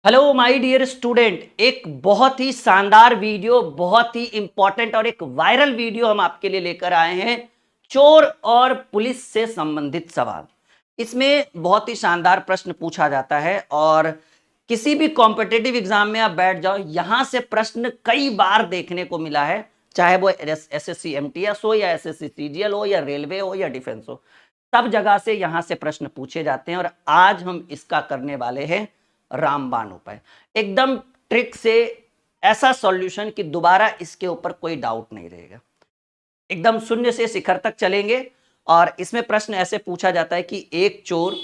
Hello my dear student, एक बहुत ही शानदार वीडियो, बहुत ही इंपॉर्टेंट और एक वायरल वीडियो हम आपके लिए लेकर आए हैं। चोर और पुलिस से संबंधित सवाल। इसमें बहुत ही शानदार प्रश्न पूछा जाता है और किसी भी कॉम्पिटिटिव एग्जाम में आप बैठ जाओ, यहां से प्रश्न कई बार देखने को मिला है। चाहे वो एसएससी एमटीएस हो या एसएससी सीजीएल हो या रेलवे हो या डिफेंस हो, सब जगह से यहां से प्रश्न पूछे जाते हैं। और आज हम इसका करने वाले हैं रामबाण उपाय, एकदम ट्रिक से ऐसा सॉल्यूशन कि दोबारा इसके ऊपर कोई डाउट नहीं रहेगा। एकदम शून्य से शिखर तक चलेंगे। और इसमें प्रश्न ऐसे पूछा जाता है कि एक चोर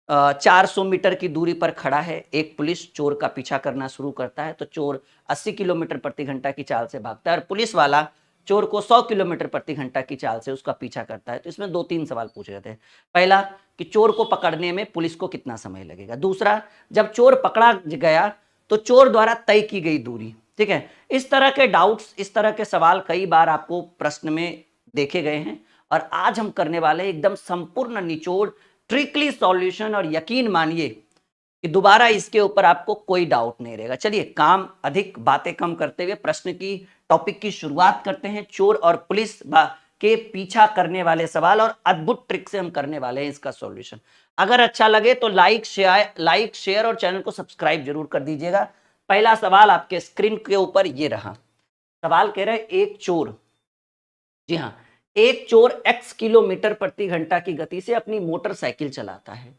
400 मीटर की दूरी पर खड़ा है, एक पुलिस चोर का पीछा करना शुरू करता है, तो चोर 80 किलोमीटर प्रति घंटा की चाल से भागता है और पुलिस वाला चोर को 100 किलोमीटर प्रति घंटा की चाल से उसका पीछा करता है। तो इसमें दो तीन सवाल पूछे जाते हैं। पहला कि चोर को पकड़ने में पुलिस को कितना समय लगेगा। दूसरा, जब चोर पकड़ा गया तो चोर द्वारा तय की गई दूरी। ठीक है, इस तरह के डाउट्स, इस तरह के सवाल कई बार आपको प्रश्न में देखे गए हैं और आज हम करने वाले हैं एकदम संपूर्ण निचोड़ ट्रिकली सॉल्यूशन। और यकीन मानिए कि दोबारा इसके ऊपर आपको कोई डाउट नहीं रहेगा। चलिए, काम अधिक बातें कम करते हुए प्रश्न की टॉपिक की शुरुआत करते हैं। चोर और पुलिस के पीछा करने वाले सवाल और अद्भुत ट्रिक से हम करने वाले हैं इसका सॉल्यूशन। अगर अच्छा लगे तो लाइक शेयर और चैनल को सब्सक्राइब जरूर कर दीजिएगा। पहला सवाल आपके स्क्रीन के ऊपर ये रहा। सवाल कह रहे हैं एक चोर, जी हाँ, एक चोर x किलोमीटर प्रति घंटा की गति से अपनी मोटरसाइकिल चलाता है।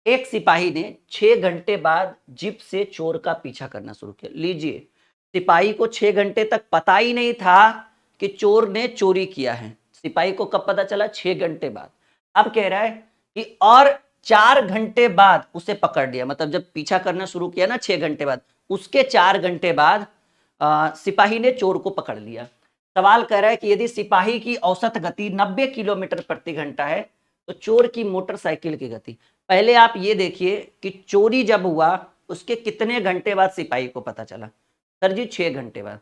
एक सिपाही ने 6 घंटे बाद जीप से चोर का पीछा करना शुरू किया। लीजिए, सिपाही को 6 घंटे तक पता ही नहीं था कि चोर ने चोरी किया है। सिपाही को कब पता चला? 6 घंटे बाद। अब कह रहा है कि और 4 घंटे बाद उसे पकड़ लिया। मतलब जब पीछा करना शुरू किया ना 6 घंटे बाद, उसके 4 घंटे बाद सिपाही ने चोर को पकड़ लिया। सवाल कह रहा है कि यदि सिपाही की औसत गति 90 किलोमीटर प्रति घंटा है तो चोर की मोटरसाइकिल की गति। पहले आप ये देखिए कि चोरी जब हुआ उसके कितने घंटे बाद सिपाही को पता चला? सर जी 6 घंटे बाद।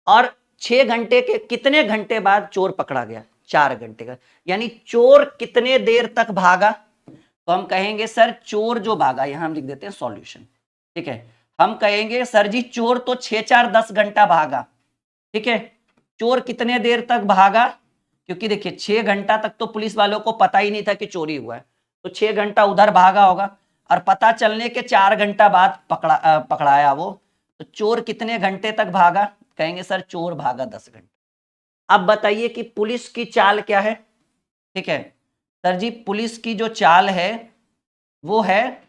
और 6 घंटे के कितने घंटे बाद चोर पकड़ा गया? 4 घंटे का। यानी चोर कितने देर तक भागा? तो हम कहेंगे सर चोर जो भागा, यहां हम लिख देते हैं सॉल्यूशन। ठीक है, हम कहेंगे सर जी चोर तो 6 4 10 घंटा भागा। ठीक है, चोर कितने देर तक भागा? क्योंकि देखिए 6 घंटा तक तो पुलिस वालों को पता ही नहीं था कि चोरी हुआ है, तो 6 घंटा उधर भागा होगा और पता चलने के 4 घंटा बाद पकड़ाया वो। तो चोर कितने घंटे तक भागा? कहेंगे सर चोर भागा 10 घंटे। अब बताइए कि पुलिस की चाल क्या है? ठीक है सर जी, पुलिस की जो चाल है वो है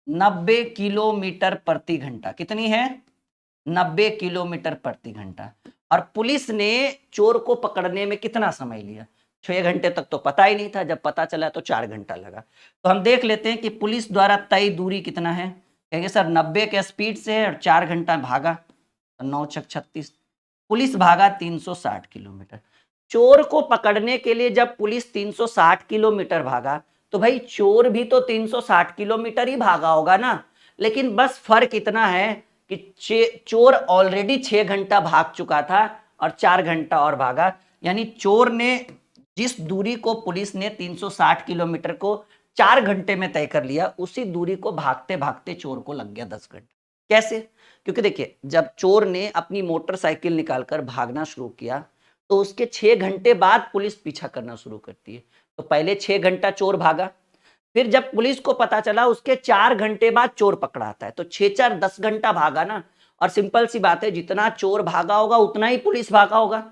90 किलोमीटर प्रति घंटा। कितनी है? 90 किलोमीटर प्रति घंटा। और पुलिस ने चोर को पकड़ने में कितना समय लिया? 6 घंटे तक तो पता ही नहीं था, जब पता चला तो 4 घंटा लगा। तो हम देख लेते हैं कि पुलिस द्वारा तय दूरी कितना है। कहेंगे सर 90 के स्पीड से है और 4 घंटा भागा, 9 छक 36। पुलिस भागा 360 किलोमीटर। चोर को पकड़ने के लिए जब पुलिस 360 किलोमीटर भागा तो भाई चोर भी तो 360 किलोमीटर ही भागा होगा ना। लेकिन बस फर्क इतना है कि चोर ऑलरेडी 6 घंटा भाग चुका था और 4 घंटा और भागा। यानी चोर ने जिस दूरी को पुलिस ने 360 किलोमीटर को 4 घंटे में तय कर लिया, उसी दूरी को भागते भागते चोर को लग गया 10 घंटे। कैसे? क्योंकि देखिए जब चोर ने अपनी मोटरसाइकिल निकालकर भागना शुरू किया तो उसके 6 घंटे बाद पुलिस पीछा करना शुरू करती है। तो पहले 6 घंटा चोर भागा, फिर जब पुलिस को पता चला उसके 4 घंटे बाद चोर पकड़ाता है, तो 6 4 10 घंटा भागा ना। और सिंपल सी बात है, जितना चोर भागा होगा उतना ही पुलिस भागा होगा।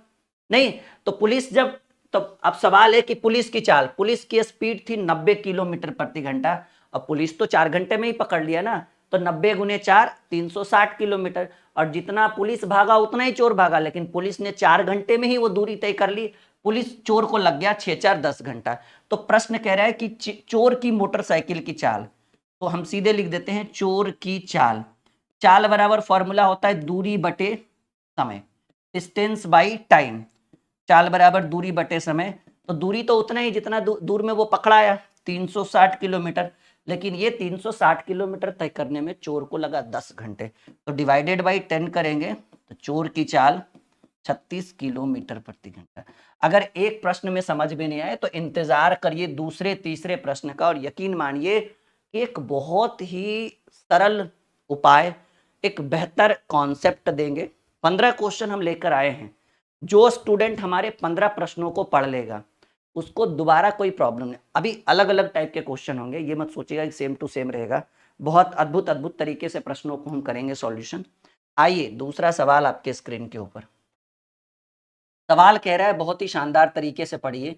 नहीं तो पुलिस जब, तो अब सवाल है कि पुलिस की चाल, पुलिस की स्पीड थी 90 किलोमीटर प्रति घंटा और पुलिस तो 4 घंटे में ही पकड़ लिया ना। तो 90 गुने 4 360 किलोमीटर, और जितना पुलिस भागा उतना ही चोर भागा, लेकिन पुलिस ने 4 घंटे में ही वो दूरी तय कर ली। पुलिस चोर को लग गया 6 4 10 घंटा। तो प्रश्न कह रहा है कि चोर की मोटरसाइकिल की चाल, तो हम सीधे लिख देते हैं चोर की चाल। चाल बराबर फॉर्मूला होता है दूरी बटे समय, डिस्टेंस बाई टाइम। चाल बराबर दूरी बटे समय, तो दूरी तो उतना ही जितना दूर में वो पकड़ाया, 360 किलोमीटर। लेकिन ये 360 किलोमीटर तय करने में चोर को लगा 10 घंटे। तो डिवाइडेड बाई 10 करेंगे तो चोर की चाल 36 किलोमीटर प्रति घंटा। अगर एक प्रश्न में समझ में नहीं आए तो इंतजार करिए दूसरे तीसरे प्रश्न का, और यकीन मानिए एक बहुत ही सरल उपाय, एक बेहतर कॉन्सेप्ट देंगे। 15 क्वेश्चन हम लेकर आए हैं। जो स्टूडेंट हमारे 15 प्रश्नों को पढ़ लेगा उसको दोबारा कोई प्रॉब्लम नहीं। अभी अलग अलग टाइप के क्वेश्चन होंगे, ये मत सोचिएगा कि सेम टू सेम रहेगा। बहुत अद्भुत अद्भुत तरीके से प्रश्नों को हम करेंगे सॉल्यूशन। आइए दूसरा सवाल आपके स्क्रीन के ऊपर। सवाल कह रहा है, बहुत ही शानदार तरीके से पढ़िए।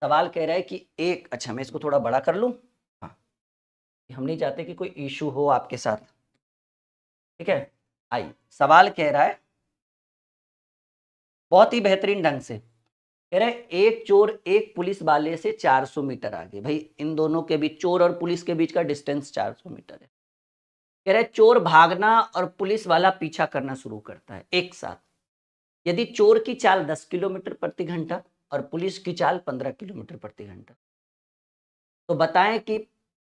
सवाल कह रहा है कि एक, अच्छा मैं इसको थोड़ा बड़ा कर लूं। हाँ, हम नहीं चाहते कि कोई इशू हो आपके साथ, ठीक है। आइए, सवाल कह रहा है बहुत ही बेहतरीन ढंग से, कह रहा है एक चोर एक पुलिस वाले से 400 मीटर आगे। भाई इन दोनों के बीच, चोर और पुलिस के बीच का डिस्टेंस 400 मीटर है। कह रहा है चोर भागना और पुलिस वाला पीछा करना शुरू करता है एक साथ। यदि चोर की चाल 10 किलोमीटर प्रति घंटा और पुलिस की चाल 15 किलोमीटर प्रति घंटा, तो बताएं कि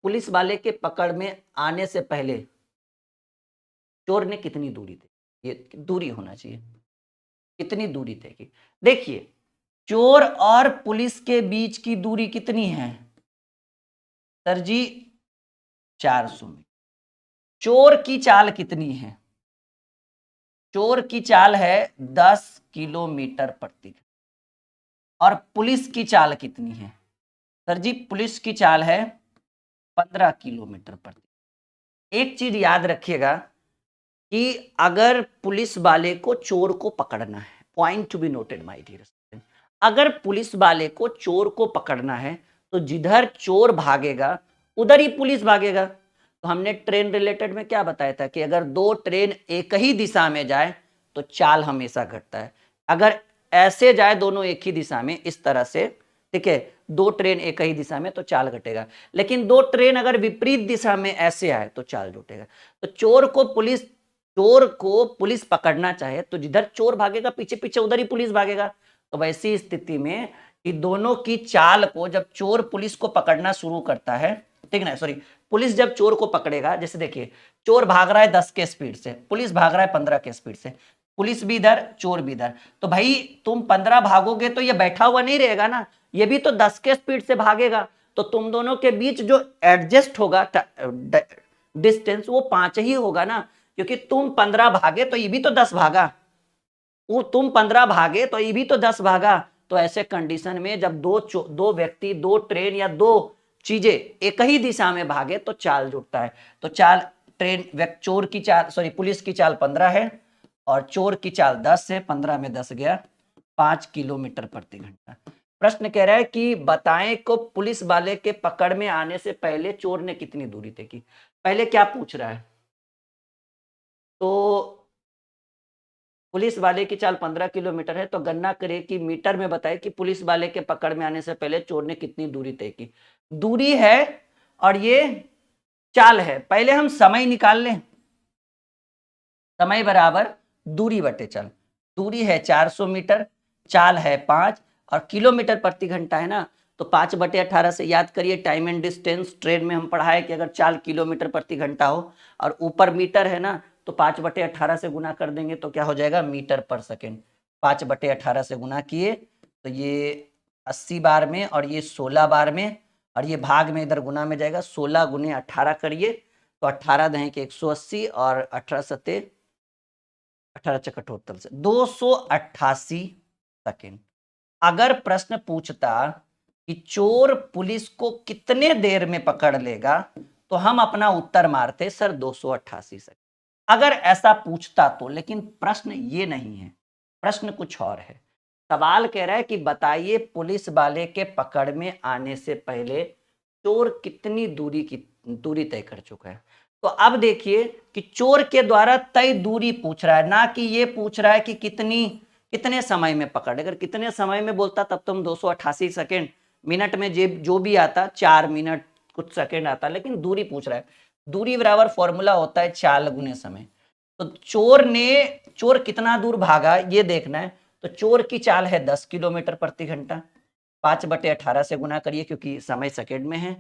पुलिस वाले के पकड़ में आने से पहले चोर ने कितनी दूरी तय, ये दूरी होना चाहिए, कितनी दूरी तय की। देखिए चोर और पुलिस के बीच की दूरी कितनी है सर जी, 400 मीटर। चोर की चाल कितनी है, चोर की चाल है 10 किलोमीटर प्रति घंटा। और पुलिस की चाल कितनी है सर जी, पुलिस की चाल है 15 किलोमीटर प्रति। एक चीज याद रखिएगा कि अगर पुलिस वाले को चोर को पकड़ना है, point to be noted my dear student, अगर पुलिस वाले को चोर को पकड़ना है तो जिधर चोर भागेगा उधर ही पुलिस भागेगा। तो हमने ट्रेन रिलेटेड में क्या बताया था कि अगर दो ट्रेन एक ही दिशा में जाए तो चाल हमेशा घटता है। अगर ऐसे जाए दोनों एक ही दिशा में, इस तरह से, ठीक है, दो ट्रेन एक ही दिशा में तो चाल घटेगा। लेकिन दो ट्रेन अगर विपरीत दिशा में ऐसे आए तो चाल जुटेगा। तो चोर को पुलिस पकड़ना चाहे तो जिधर चोर भागेगा पीछे पीछे उधर ही पुलिस भागेगा। तो वैसी स्थिति में कि दोनों की चाल को, जब चोर पुलिस को पकड़ना शुरू करता है, ठीक ना, सॉरी, पुलिस जब चोर को पकड़ेगा, जैसे देखिए चोर भाग रहा है 10 के स्पीड से, पुलिस भाग रहा है 15 के स्पीड से, पुलिस भी इधर चोर भी इधर, तो भाई तुम 15 भागोगे तो ये बैठा हुआ नहीं रहेगा ना, ये भी तो 10 के स्पीड से भागेगा। तो तुम दोनों के बीच जो एडजस्ट होगा डिस्टेंस वो 5 ही होगा ना, क्योंकि तुम 15 भागे तो ये भी तो 10 भागा, वो तुम 15 भागे तो ये भी तो 10 भागा। तो ऐसे कंडीशन में जब दो व्यक्ति, दो ट्रेन या दो चीजें एक ही दिशा में भागे तो चाल जुटता है। तो चाल चोर की चाल, सॉरी, पुलिस की चाल 15 है और चोर की चाल 10 है, 15 में 10 गया, 5 किलोमीटर प्रति घंटा। प्रश्न कह रहा है कि बताएं को पुलिस वाले के पकड़ में आने से पहले चोर ने कितनी दूरी तय की। पहले क्या पूछ रहा है, तो पुलिस वाले की चाल 15 किलोमीटर है, तो गणना करिए कि मीटर में बताए कि पुलिस वाले के पकड़ में आने से पहले चोर ने कितनी दूरी तय की। दूरी है और ये चाल है, पहले हम समय निकाल लें। समय बराबर दूरी बटे चाल। दूरी है 400 मीटर, चाल है 5 और किलोमीटर प्रति घंटा है ना, तो 5/18 से याद करिए। टाइम एंड डिस्टेंस ट्रेन में हम पढ़ा है कि अगर चाल किलोमीटर प्रति घंटा हो और ऊपर मीटर है ना, तो 5/18 से गुना कर देंगे तो क्या हो जाएगा, मीटर पर सेकेंड। 5/18 से गुना किए तो ये 80 बार में और ये 16 बार में, और ये भाग में इधर गुना में जाएगा, 16 गुने 18 करिए तो 18 दहें के 180 और 18 सत्ते 18 चक 78 से 288 सेकेंड। अगर प्रश्न पूछता कि चोर पुलिस को कितने देर में पकड़ लेगा तो हम अपना उत्तर मारते सर 288 सेकेंड, अगर ऐसा पूछता तो। लेकिन प्रश्न ये नहीं है, प्रश्न कुछ और है। सवाल कह रहा है कि बताइए पुलिस वाले के पकड़ में आने से पहले चोर कितनी दूरी तय कर चुका है। तो अब देखिए कि चोर के द्वारा तय दूरी पूछ रहा है, ना कि ये पूछ रहा है कि कितने समय में पकड़। अगर कितने समय में बोलता तब तो हम 288 सेकेंड, मिनट में जो भी आता 4 मिनट कुछ सेकेंड आता, लेकिन दूरी पूछ रहा है। दूरी बराबर फॉर्मूला होता है चाल गुने समय। तो चोर कितना दूर भागा ये देखना है, तो चोर की चाल है 10 किलोमीटर प्रति घंटा। 5/18 से गुना करिए क्योंकि समय सेकेंड में है,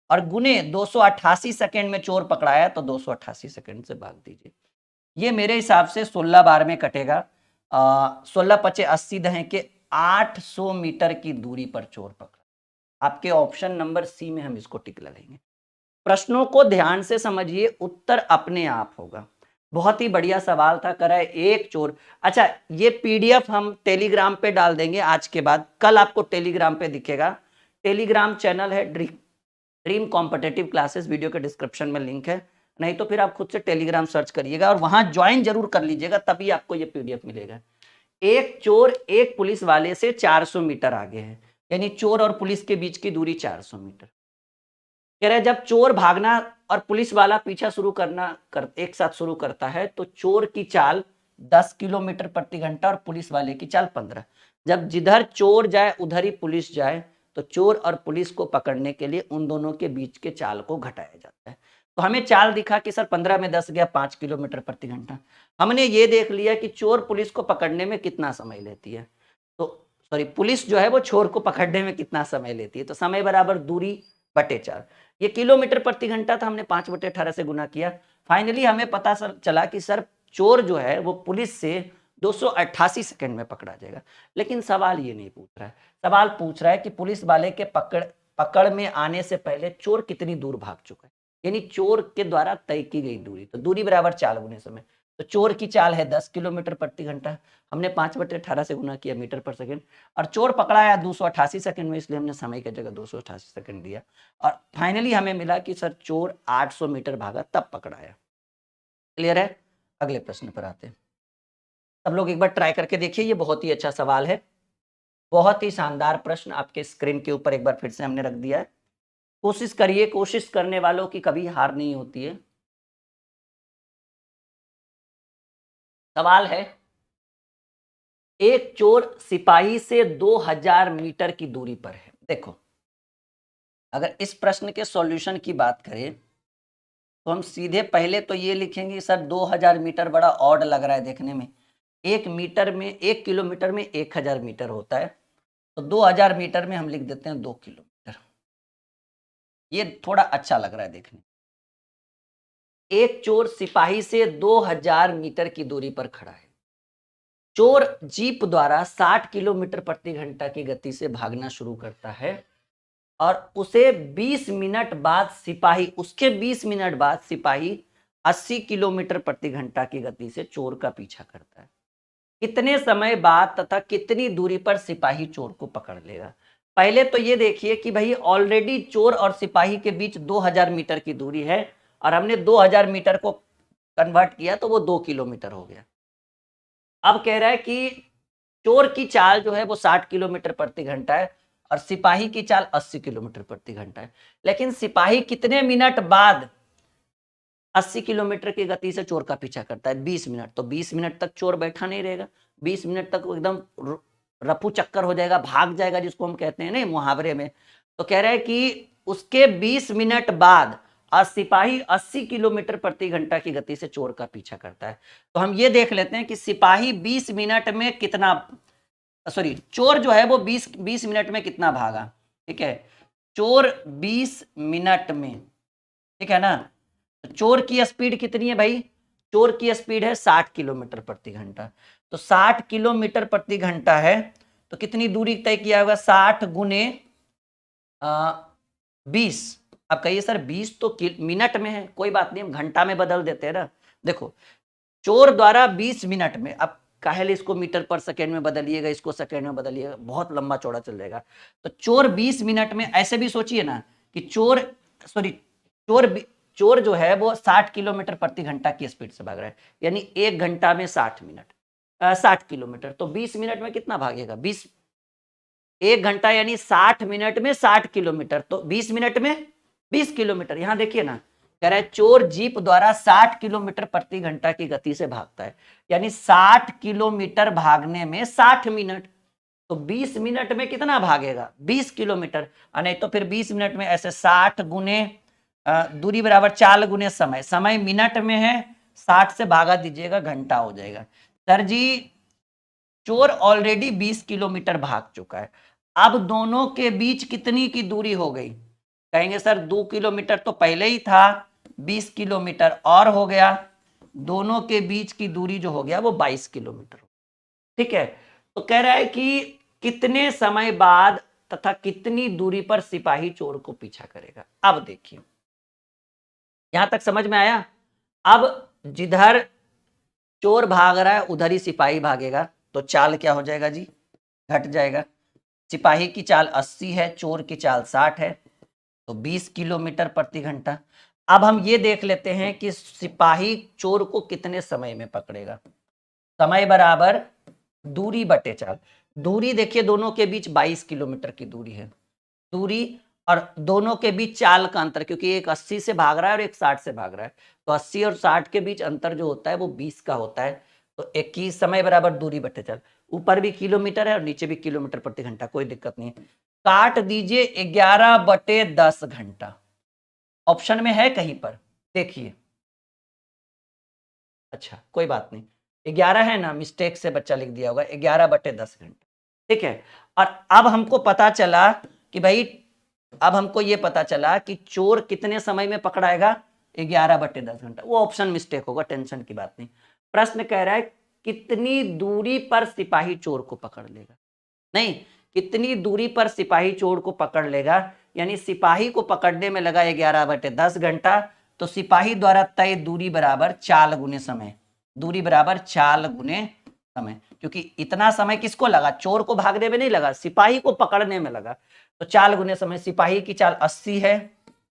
और गुने 288 सेकेंड में चोर पकड़ाया तो 288 सेकेंड से भाग दीजिए। ये मेरे हिसाब से 16 बार में कटेगा। 16 पचे 80 दहें के 800 मीटर की दूरी पर चोर पकड़ा। आपके ऑप्शन नंबर सी में हम इसको टिक लगाएंगे। प्रश्नों को ध्यान से समझिए, उत्तर अपने आप होगा। बहुत ही बढ़िया सवाल था, करा है एक चोर। अच्छा, ये पीडीएफ हम टेलीग्राम पे डाल देंगे आज के बाद, कल आपको टेलीग्राम पे दिखेगा। टेलीग्राम चैनल है ड्रीम कॉम्पिटिटिव क्लासेस, वीडियो के डिस्क्रिप्शन में लिंक है, नहीं तो फिर आप खुद से टेलीग्राम सर्च करिएगा और वहां ज्वाइन जरूर कर लीजिएगा, तभी आपको ये पीडीएफ मिलेगा। एक चोर एक पुलिस वाले से 400 मीटर आगे है, यानी चोर और पुलिस के बीच की दूरी 400 मीटर। कह रहे जब चोर भागना और पुलिस वाला पीछा एक साथ शुरू करता है, तो चोर की चाल 10 किलोमीटर प्रति घंटा और पुलिस वाले की चाल 15। जब जिधर चोर जाए उधर ही पुलिस जाए, तो चोर और पुलिस को पकड़ने के लिए उन दोनों के बीच के चाल को घटाया जाता है। तो हमें चाल दिखा कि सर 15 में 10 गया 5 किलोमीटर प्रति घंटा। हमने ये देख लिया कि चोर पुलिस को पकड़ने में कितना समय लेती है, तो सॉरी पुलिस जो है वो चोर को पकड़ने में कितना समय लेती है, तो समय बराबर दूरी बटे 4। ये किलोमीटर प्रति घंटा था, हमने 5/18 से गुना किया। फाइनली हमें पता चला कि सर चोर जो है वो पुलिस से 288 सेकंड में पकड़ा जाएगा। लेकिन सवाल ये नहीं पूछ रहा है, सवाल पूछ रहा है कि पुलिस वाले के पकड़ में आने से पहले चोर कितनी दूर भाग चुका है, यानी चोर के द्वारा तय की गई दूरी। तो दूरी बराबर चाल गुने समय, तो चोर की चाल है 10 किलोमीटर प्रति घंटा, हमने 5/18 से गुना किया मीटर पर सेकंड, और चोर पकड़ा है 288 सेकंड में, इसलिए हमने समय की जगह 288 सेकंड दिया। और फाइनली हमें मिला कि सर चोर 800 मीटर भागा तब पकड़ाया। क्लियर है? अगले प्रश्न पर आते हैं। सब लोग एक बार ट्राई करके देखिए, ये बहुत ही अच्छा सवाल है, बहुत ही शानदार प्रश्न आपके स्क्रीन के ऊपर एक बार फिर से हमने रख दिया है। कोशिश करिए, कोशिश करने वालों की कभी हार नहीं होती है। सवाल है, एक चोर सिपाही से 2000 मीटर की दूरी पर है। देखो, अगर इस प्रश्न के सॉल्यूशन की बात करें तो हम सीधे पहले तो ये लिखेंगे सर 2000 मीटर बड़ा ऑड लग रहा है देखने में, 1 किलोमीटर में 1000 मीटर होता है, तो 2000 मीटर में हम लिख देते हैं 2 किलोमीटर। ये थोड़ा अच्छा लग रहा है देखने। एक चोर सिपाही से 2000 मीटर की दूरी पर खड़ा है। चोर जीप द्वारा 60 किलोमीटर प्रति घंटा की गति से भागना शुरू करता है और उसे 20 मिनट बाद सिपाही 80 किलोमीटर प्रति घंटा की गति से चोर का पीछा करता है। कितने समय बाद तथा कितनी दूरी पर सिपाही चोर को पकड़ लेगा? पहले तो ये देखिए कि भाई ऑलरेडी चोर और सिपाही के बीच 2000 मीटर की दूरी है और हमने 2000 मीटर को कन्वर्ट किया तो वो 2 किलोमीटर हो गया। अब कह रहा है कि चोर की चाल जो है वो 60 किलोमीटर प्रति घंटा है और सिपाही की चाल 80 किलोमीटर प्रति घंटा है, लेकिन सिपाही कितने मिनट बाद 80 किलोमीटर की गति से चोर का पीछा करता है? 20 मिनट। तो 20 मिनट तक चोर बैठा नहीं रहेगा, 20 मिनट तक वो एकदम रफू चक्कर हो जाएगा, भाग जाएगा, जिसको हम कहते हैं ना मुहावरे में। तो कह रहा है कि उसके 20 मिनट बाद सिपाही 80 किलोमीटर प्रति घंटा की गति से चोर का पीछा करता है। तो हम ये देख लेते हैं कि सिपाही 20 मिनट में कितना, सॉरी चोर जो है वो 20 मिनट में कितना भागा। ठीक है, चोर 20 मिनट में, ठीक है ना। चोर की स्पीड कितनी है भाई? चोर की स्पीड है 60 किलोमीटर प्रति घंटा। तो 60 किलोमीटर प्रति घंटा है तो कितनी दूरी तय किया होगा? 60 गुने 20। अब कहिए सर 20 तो मिनट में है, कोई बात नहीं, हम घंटा में बदल देते हैं ना। देखो, चोर द्वारा 20 मिनट में, अब काहे इसको मीटर पर सेकेंड में बदलिएगा, इसको सेकेंड में बदलिएगा, बहुत लंबा चौड़ा चल जाएगा। तो चोर 20 मिनट में, ऐसे भी सोचिए ना कि चोर जो है वो 60 किलोमीटर प्रति घंटा की स्पीड से भाग रहा है, यानी 1 घंटा में 60 किलोमीटर। तो 20 मिनट में कितना भागेगा? 1 घंटा यानी 60 मिनट में 60 किलोमीटर, तो 20 मिनट में 20 किलोमीटर। यहां देखिए ना, कह रहा है चोर जीप द्वारा 60 किलोमीटर प्रति घंटा की गति से भागता है, यानी 60 किलोमीटर भागने में 60 मिनट। तो 20 मिनट में कितना भागेगा? 20 किलोमीटर। नहीं तो फिर 20 मिनट में ऐसे 60 गुने दूरी बराबर चाल गुने समय, समय मिनट में है, 60 से भागा दीजिएगा, घंटा हो जाएगा। सर जी चोर ऑलरेडी 20 किलोमीटर भाग चुका है, अब दोनों के बीच कितनी की दूरी हो गई? कहेंगे सर 2 किलोमीटर तो पहले ही था, 20 किलोमीटर और हो गया, दोनों के बीच की दूरी जो हो गया वो 22 किलोमीटर। ठीक है, तो कह रहा है कि कितने समय बाद तथा कितनी दूरी पर सिपाही चोर को पीछा करेगा। अब देखिए, यहां तक समझ में आया। अब जिधर चोर भाग रहा है उधर ही सिपाही भागेगा, तो चाल क्या हो जाएगा जी, घट जाएगा। सिपाही की चाल 80 है, चोर की चाल 60 है, तो 20 किलोमीटर प्रति घंटा। अब हम ये देख लेते हैं कि सिपाही चोर को कितने समय में पकड़ेगा। समय बराबर दूरी बटे चाल। दूरी देखिए दोनों के बीच 22 किलोमीटर की दूरी है, दूरी, और दोनों के बीच चाल का अंतर, क्योंकि एक 80 से भाग रहा है और एक 60 से भाग रहा है, तो 80 और 60 के बीच अंतर जो होता है वो 20 का होता है। तो 21 समय बराबर दूरी बटे चाल, ऊपर भी किलोमीटर है और नीचे भी किलोमीटर प्रति घंटा, कोई दिक्कत नहीं है। काट दीजिए 11/10 घंटा, ऑप्शन में है कहीं पर, देखिए। अच्छा कोई बात नहीं, 11 है ना, मिस्टेक से बच्चा लिख दिया होगा, 11/10 घंटा, ठीक है। और अब हमको पता चला कि भाई, अब हमको ये पता चला कि चोर कितने समय में पकड़ाएगा, 11/10 घंटा। वो ऑप्शन मिस्टेक होगा, टेंशन की बात नहीं। प्रश्न कह रहा है कितनी दूरी पर सिपाही चोर को पकड़ लेगा, नहीं, कितनी दूरी पर सिपाही चोर को पकड़ लेगा, यानी सिपाही को पकड़ने में लगा 11/10 घंटा, तो सिपाही द्वारा तय दूरी बराबर चाल गुने समय, दूरी बराबर चाल गुने समय, क्योंकि इतना समय किसको लगा, चोर को भागने में नहीं लगा, सिपाही को पकड़ने में लगा, तो चाल गुने समय। सिपाही की चाल 80 है,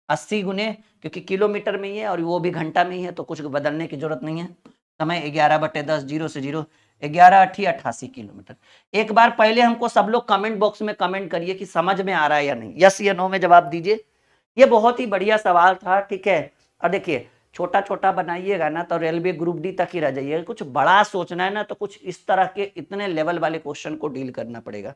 80 गुने, क्योंकि किलोमीटर में ही है और वो भी घंटा में ही है, तो कुछ बदलने की जरूरत नहीं है। समय 11/10, 0 से 0, 11×8 = 88 किलोमीटर। एक बार पहले हमको सब लोग कमेंट बॉक्स में कमेंट करिए कि समझ में आ रहा है या नहीं, यस या नो में जवाब दीजिए। ये बहुत ही बढ़िया सवाल था, ठीक है। और देखिए छोटा छोटा बनाइएगा ना तो रेलवे ग्रुप डी तक ही रह जाइएगा, कुछ बड़ा सोचना है ना तो कुछ इस तरह के इतने लेवल वाले क्वेश्चन को डील करना पड़ेगा।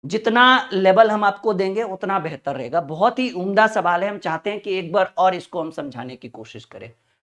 जितना लेवल हम आपको देंगे उतना बेहतर रहेगा। बहुत ही उम्दा सवाल है, हम चाहते हैं कि एक बार और इसको हम समझाने की कोशिश करें।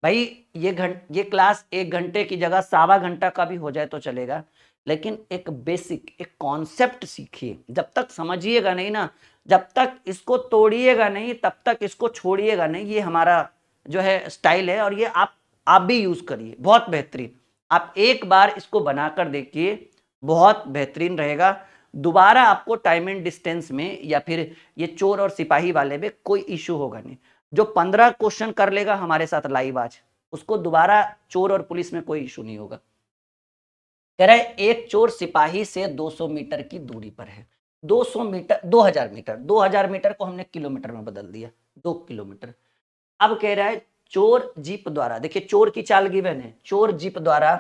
भाई ये क्लास 1 घंटे की जगह 1.25 घंटा का भी हो जाए तो चलेगा, लेकिन एक बेसिक एक कॉन्सेप्ट सीखिए। जब तक समझिएगा नहीं ना, जब तक इसको तोड़िएगा नहीं, तब तक इसको छोड़िएगा नहीं। ये हमारा जो है स्टाइल है, और ये आप भी यूज करिए, बहुत बेहतरीन। आप एक बार इसको बनाकर देखिए, बहुत बेहतरीन रहेगा। दोबारा आपको टाइम एंड डिस्टेंस में या फिर ये चोर और सिपाही वाले में कोई इश्यू होगा नहीं। जो 15 क्वेश्चन कर लेगा हमारे साथ लाइव आज, उसको दोबारा चोर और पुलिस में कोई इश्यू नहीं होगा। कह रहा है एक चोर सिपाही से 200 मीटर की दूरी पर है। 200 मीटर, 2000 मीटर, 2000 मीटर को हमने किलोमीटर में बदल दिया, 2 किलोमीटर। अब कह रहा है चोर जीप द्वारा, देखिए चोर की चाल गिवन है, चोर जीप द्वारा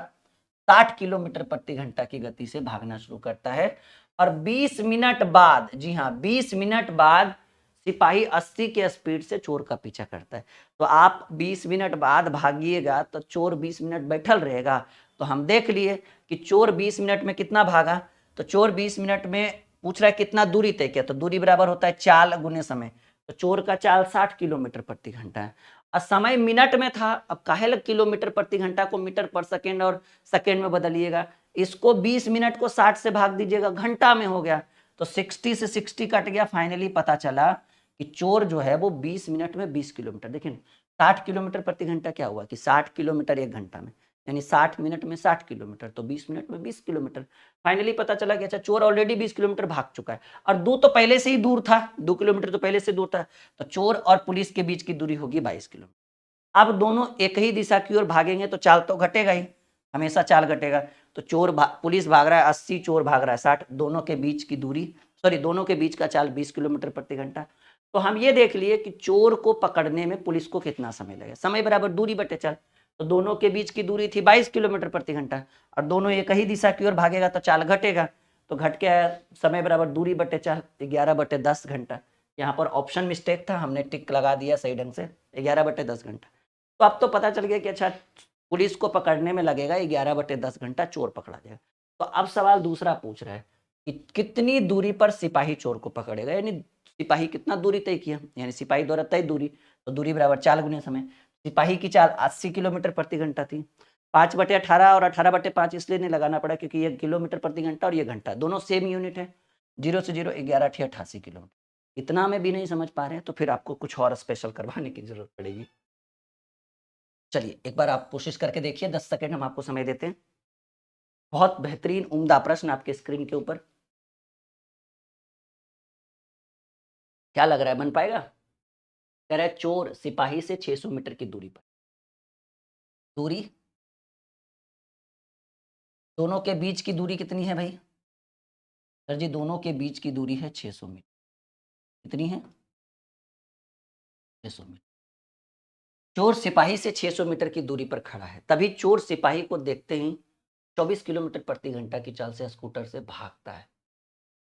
60 किलोमीटर प्रति घंटा की गति से भागना शुरू करता है, और 20 मिनट बाद, जी हाँ 20 मिनट बाद सिपाही 80 के स्पीड से चोर का पीछा करता है। तो आप 20 मिनट बाद भागिएगा तो चोर 20 मिनट बैठल रहेगा। तो हम देख लिए कि चोर 20 मिनट में कितना भागा, तो चोर 20 मिनट में पूछ रहा है कितना दूरी तय किया, तो दूरी बराबर होता है चाल गुने समय। तो चोर का चाल 60 किलोमीटर प्रति घंटा है, और समय मिनट में था। अब काहे लग किलोमीटर प्रति घंटा को मीटर पर सेकेंड और सेकेंड में बदलिएगा, इसको 20 मिनट को 60 से भाग दीजिएगा, घंटा में हो गया, तो 60 से 60 कट गया। फाइनली पता चला कि चोर जो है वो 20 मिनट में 20 किलोमीटर, देखिए 60 किलोमीटर प्रति घंटा क्या हुआ कि 60 किलोमीटर 1 घंटा में, यानी 60 मिनट में 60 किलोमीटर, तो 20 मिनट में 20 किलोमीटर। फाइनली पता चला कि अच्छा चोर ऑलरेडी 20 किलोमीटर भाग चुका है, और 2 तो पहले से ही दूर था, 2 किलोमीटर तो पहले से दूर था, तो चोर और पुलिस के बीच की दूरी होगी 22 किलोमीटर। अब दोनों एक ही दिशा की ओर भागेंगे तो चाल तो घटेगा ही, हमेशा चाल घटेगा। तो पुलिस भाग रहा है 80, चोर भाग रहा है 60, दोनों के बीच की दूरी, सॉरी दोनों के बीच का चाल 20 किलोमीटर प्रति घंटा। तो हम ये देख लिए कि चोर को पकड़ने में पुलिस को कितना समय लगेगा, समय बराबर दूरी बटे चाल। तो दोनों के बीच की दूरी थी 22 किलोमीटर प्रति घंटा, और दोनों एक ही दिशा की ओर भागेगा तो चाल घटेगा, तो घट के आया समय बराबर दूरी बटे चाल, 11/10 घंटा। यहाँ पर ऑप्शन मिस्टेक था, हमने टिक लगा दिया सही ढंग से, 11/10 घंटा। तो अब तो पता चल गया कि अच्छा पुलिस को पकड़ने में लगेगा 11/10 घंटा, चोर पकड़ा जाएगा। तो अब सवाल दूसरा पूछ रहा है कि कितनी दूरी पर सिपाही चोर को पकड़ेगा, यानी सिपाही कितना दूरी तय किया, यानी सिपाही द्वारा तय दूरी, तो दूरी बराबर चाल गुने समय। सिपाही की चाल 80 किलोमीटर प्रति घंटा थी, 5/18 और 18/5 इसलिए नहीं लगाना पड़ा क्योंकि ये किलोमीटर प्रति घंटा और ये घंटा दोनों सेम यूनिट है, 0 से 0, 11×8 = 88 किलोमीटर। इतना में भी नहीं समझ पा रहे हैं तो फिर आपको कुछ और स्पेशल करवाने की जरूरत पड़ेगी। चलिए एक बार आप कोशिश करके देखिए, 10 सेकंड हम आपको समय देते हैं। बहुत बेहतरीन उम्दा प्रश्न आपके स्क्रीन के ऊपर, क्या लग रहा है बन पाएगा? कह रहा है चोर सिपाही से 600 मीटर की दूरी पर, दूरी दोनों के बीच की दूरी कितनी है भाई? सर जी दोनों के बीच की दूरी है 600 मीटर। कितनी है? 600 मीटर। चोर सिपाही से 600 मीटर की दूरी पर खड़ा है, तभी चोर सिपाही को देखते ही 24 किलोमीटर प्रति घंटा की चाल से स्कूटर से भागता है।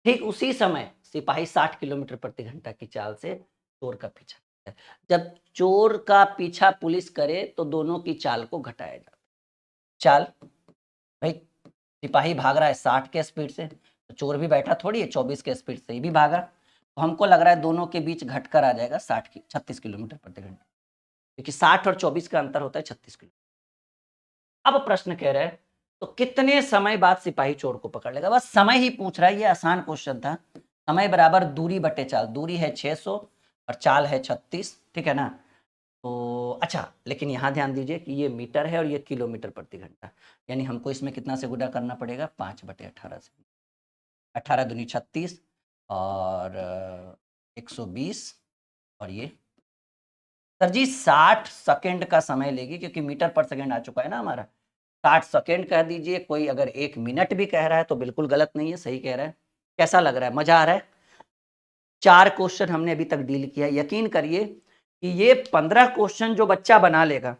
ठीक उसी समय सिपाही 60 किलोमीटर प्रति घंटा की चाल से चोर का पीछा करता है। जब चोर का पीछा पुलिस करे तो दोनों की चाल को घटाया जाता है। चाल भाई, सिपाही भाग रहा है 60 के स्पीड से, तो चोर भी बैठा थोड़ी है 24 के स्पीड से ही भी भागा, तो हमको लग रहा है दोनों के बीच घटकर आ जाएगा 36 किलोमीटर प्रति घंटा, क्योंकि 60 और 24 का अंतर होता है 36 किलोमीटर। अब प्रश्न कह रहा है तो कितने समय बाद सिपाही चोर को पकड़ लेगा? बस समय ही पूछ रहा है, ये आसान क्वेश्चन था। समय बराबर दूरी बटे चाल, दूरी है 600 और चाल है 36, ठीक है ना? तो अच्छा, लेकिन यहाँ ध्यान दीजिए कि ये मीटर है और ये किलोमीटर प्रति घंटा, यानी हमको इसमें कितना से गुणा करना पड़ेगा? 5/18 से। 18 दूनी 36 और 120, और ये सर जी 60 सेकेंड का समय लेगी, क्योंकि मीटर पर सेकेंड आ चुका है ना हमारा। 60 सेकेंड कह दीजिए, कोई अगर 1 मिनट भी कह रहा है तो बिल्कुल गलत नहीं है, सही कह रहा है। कैसा लग रहा है? मजा आ रहा है? 4 क्वेश्चन हमने अभी तक डील किया। यकीन करिए कि ये 15 क्वेश्चन जो बच्चा बना लेगा,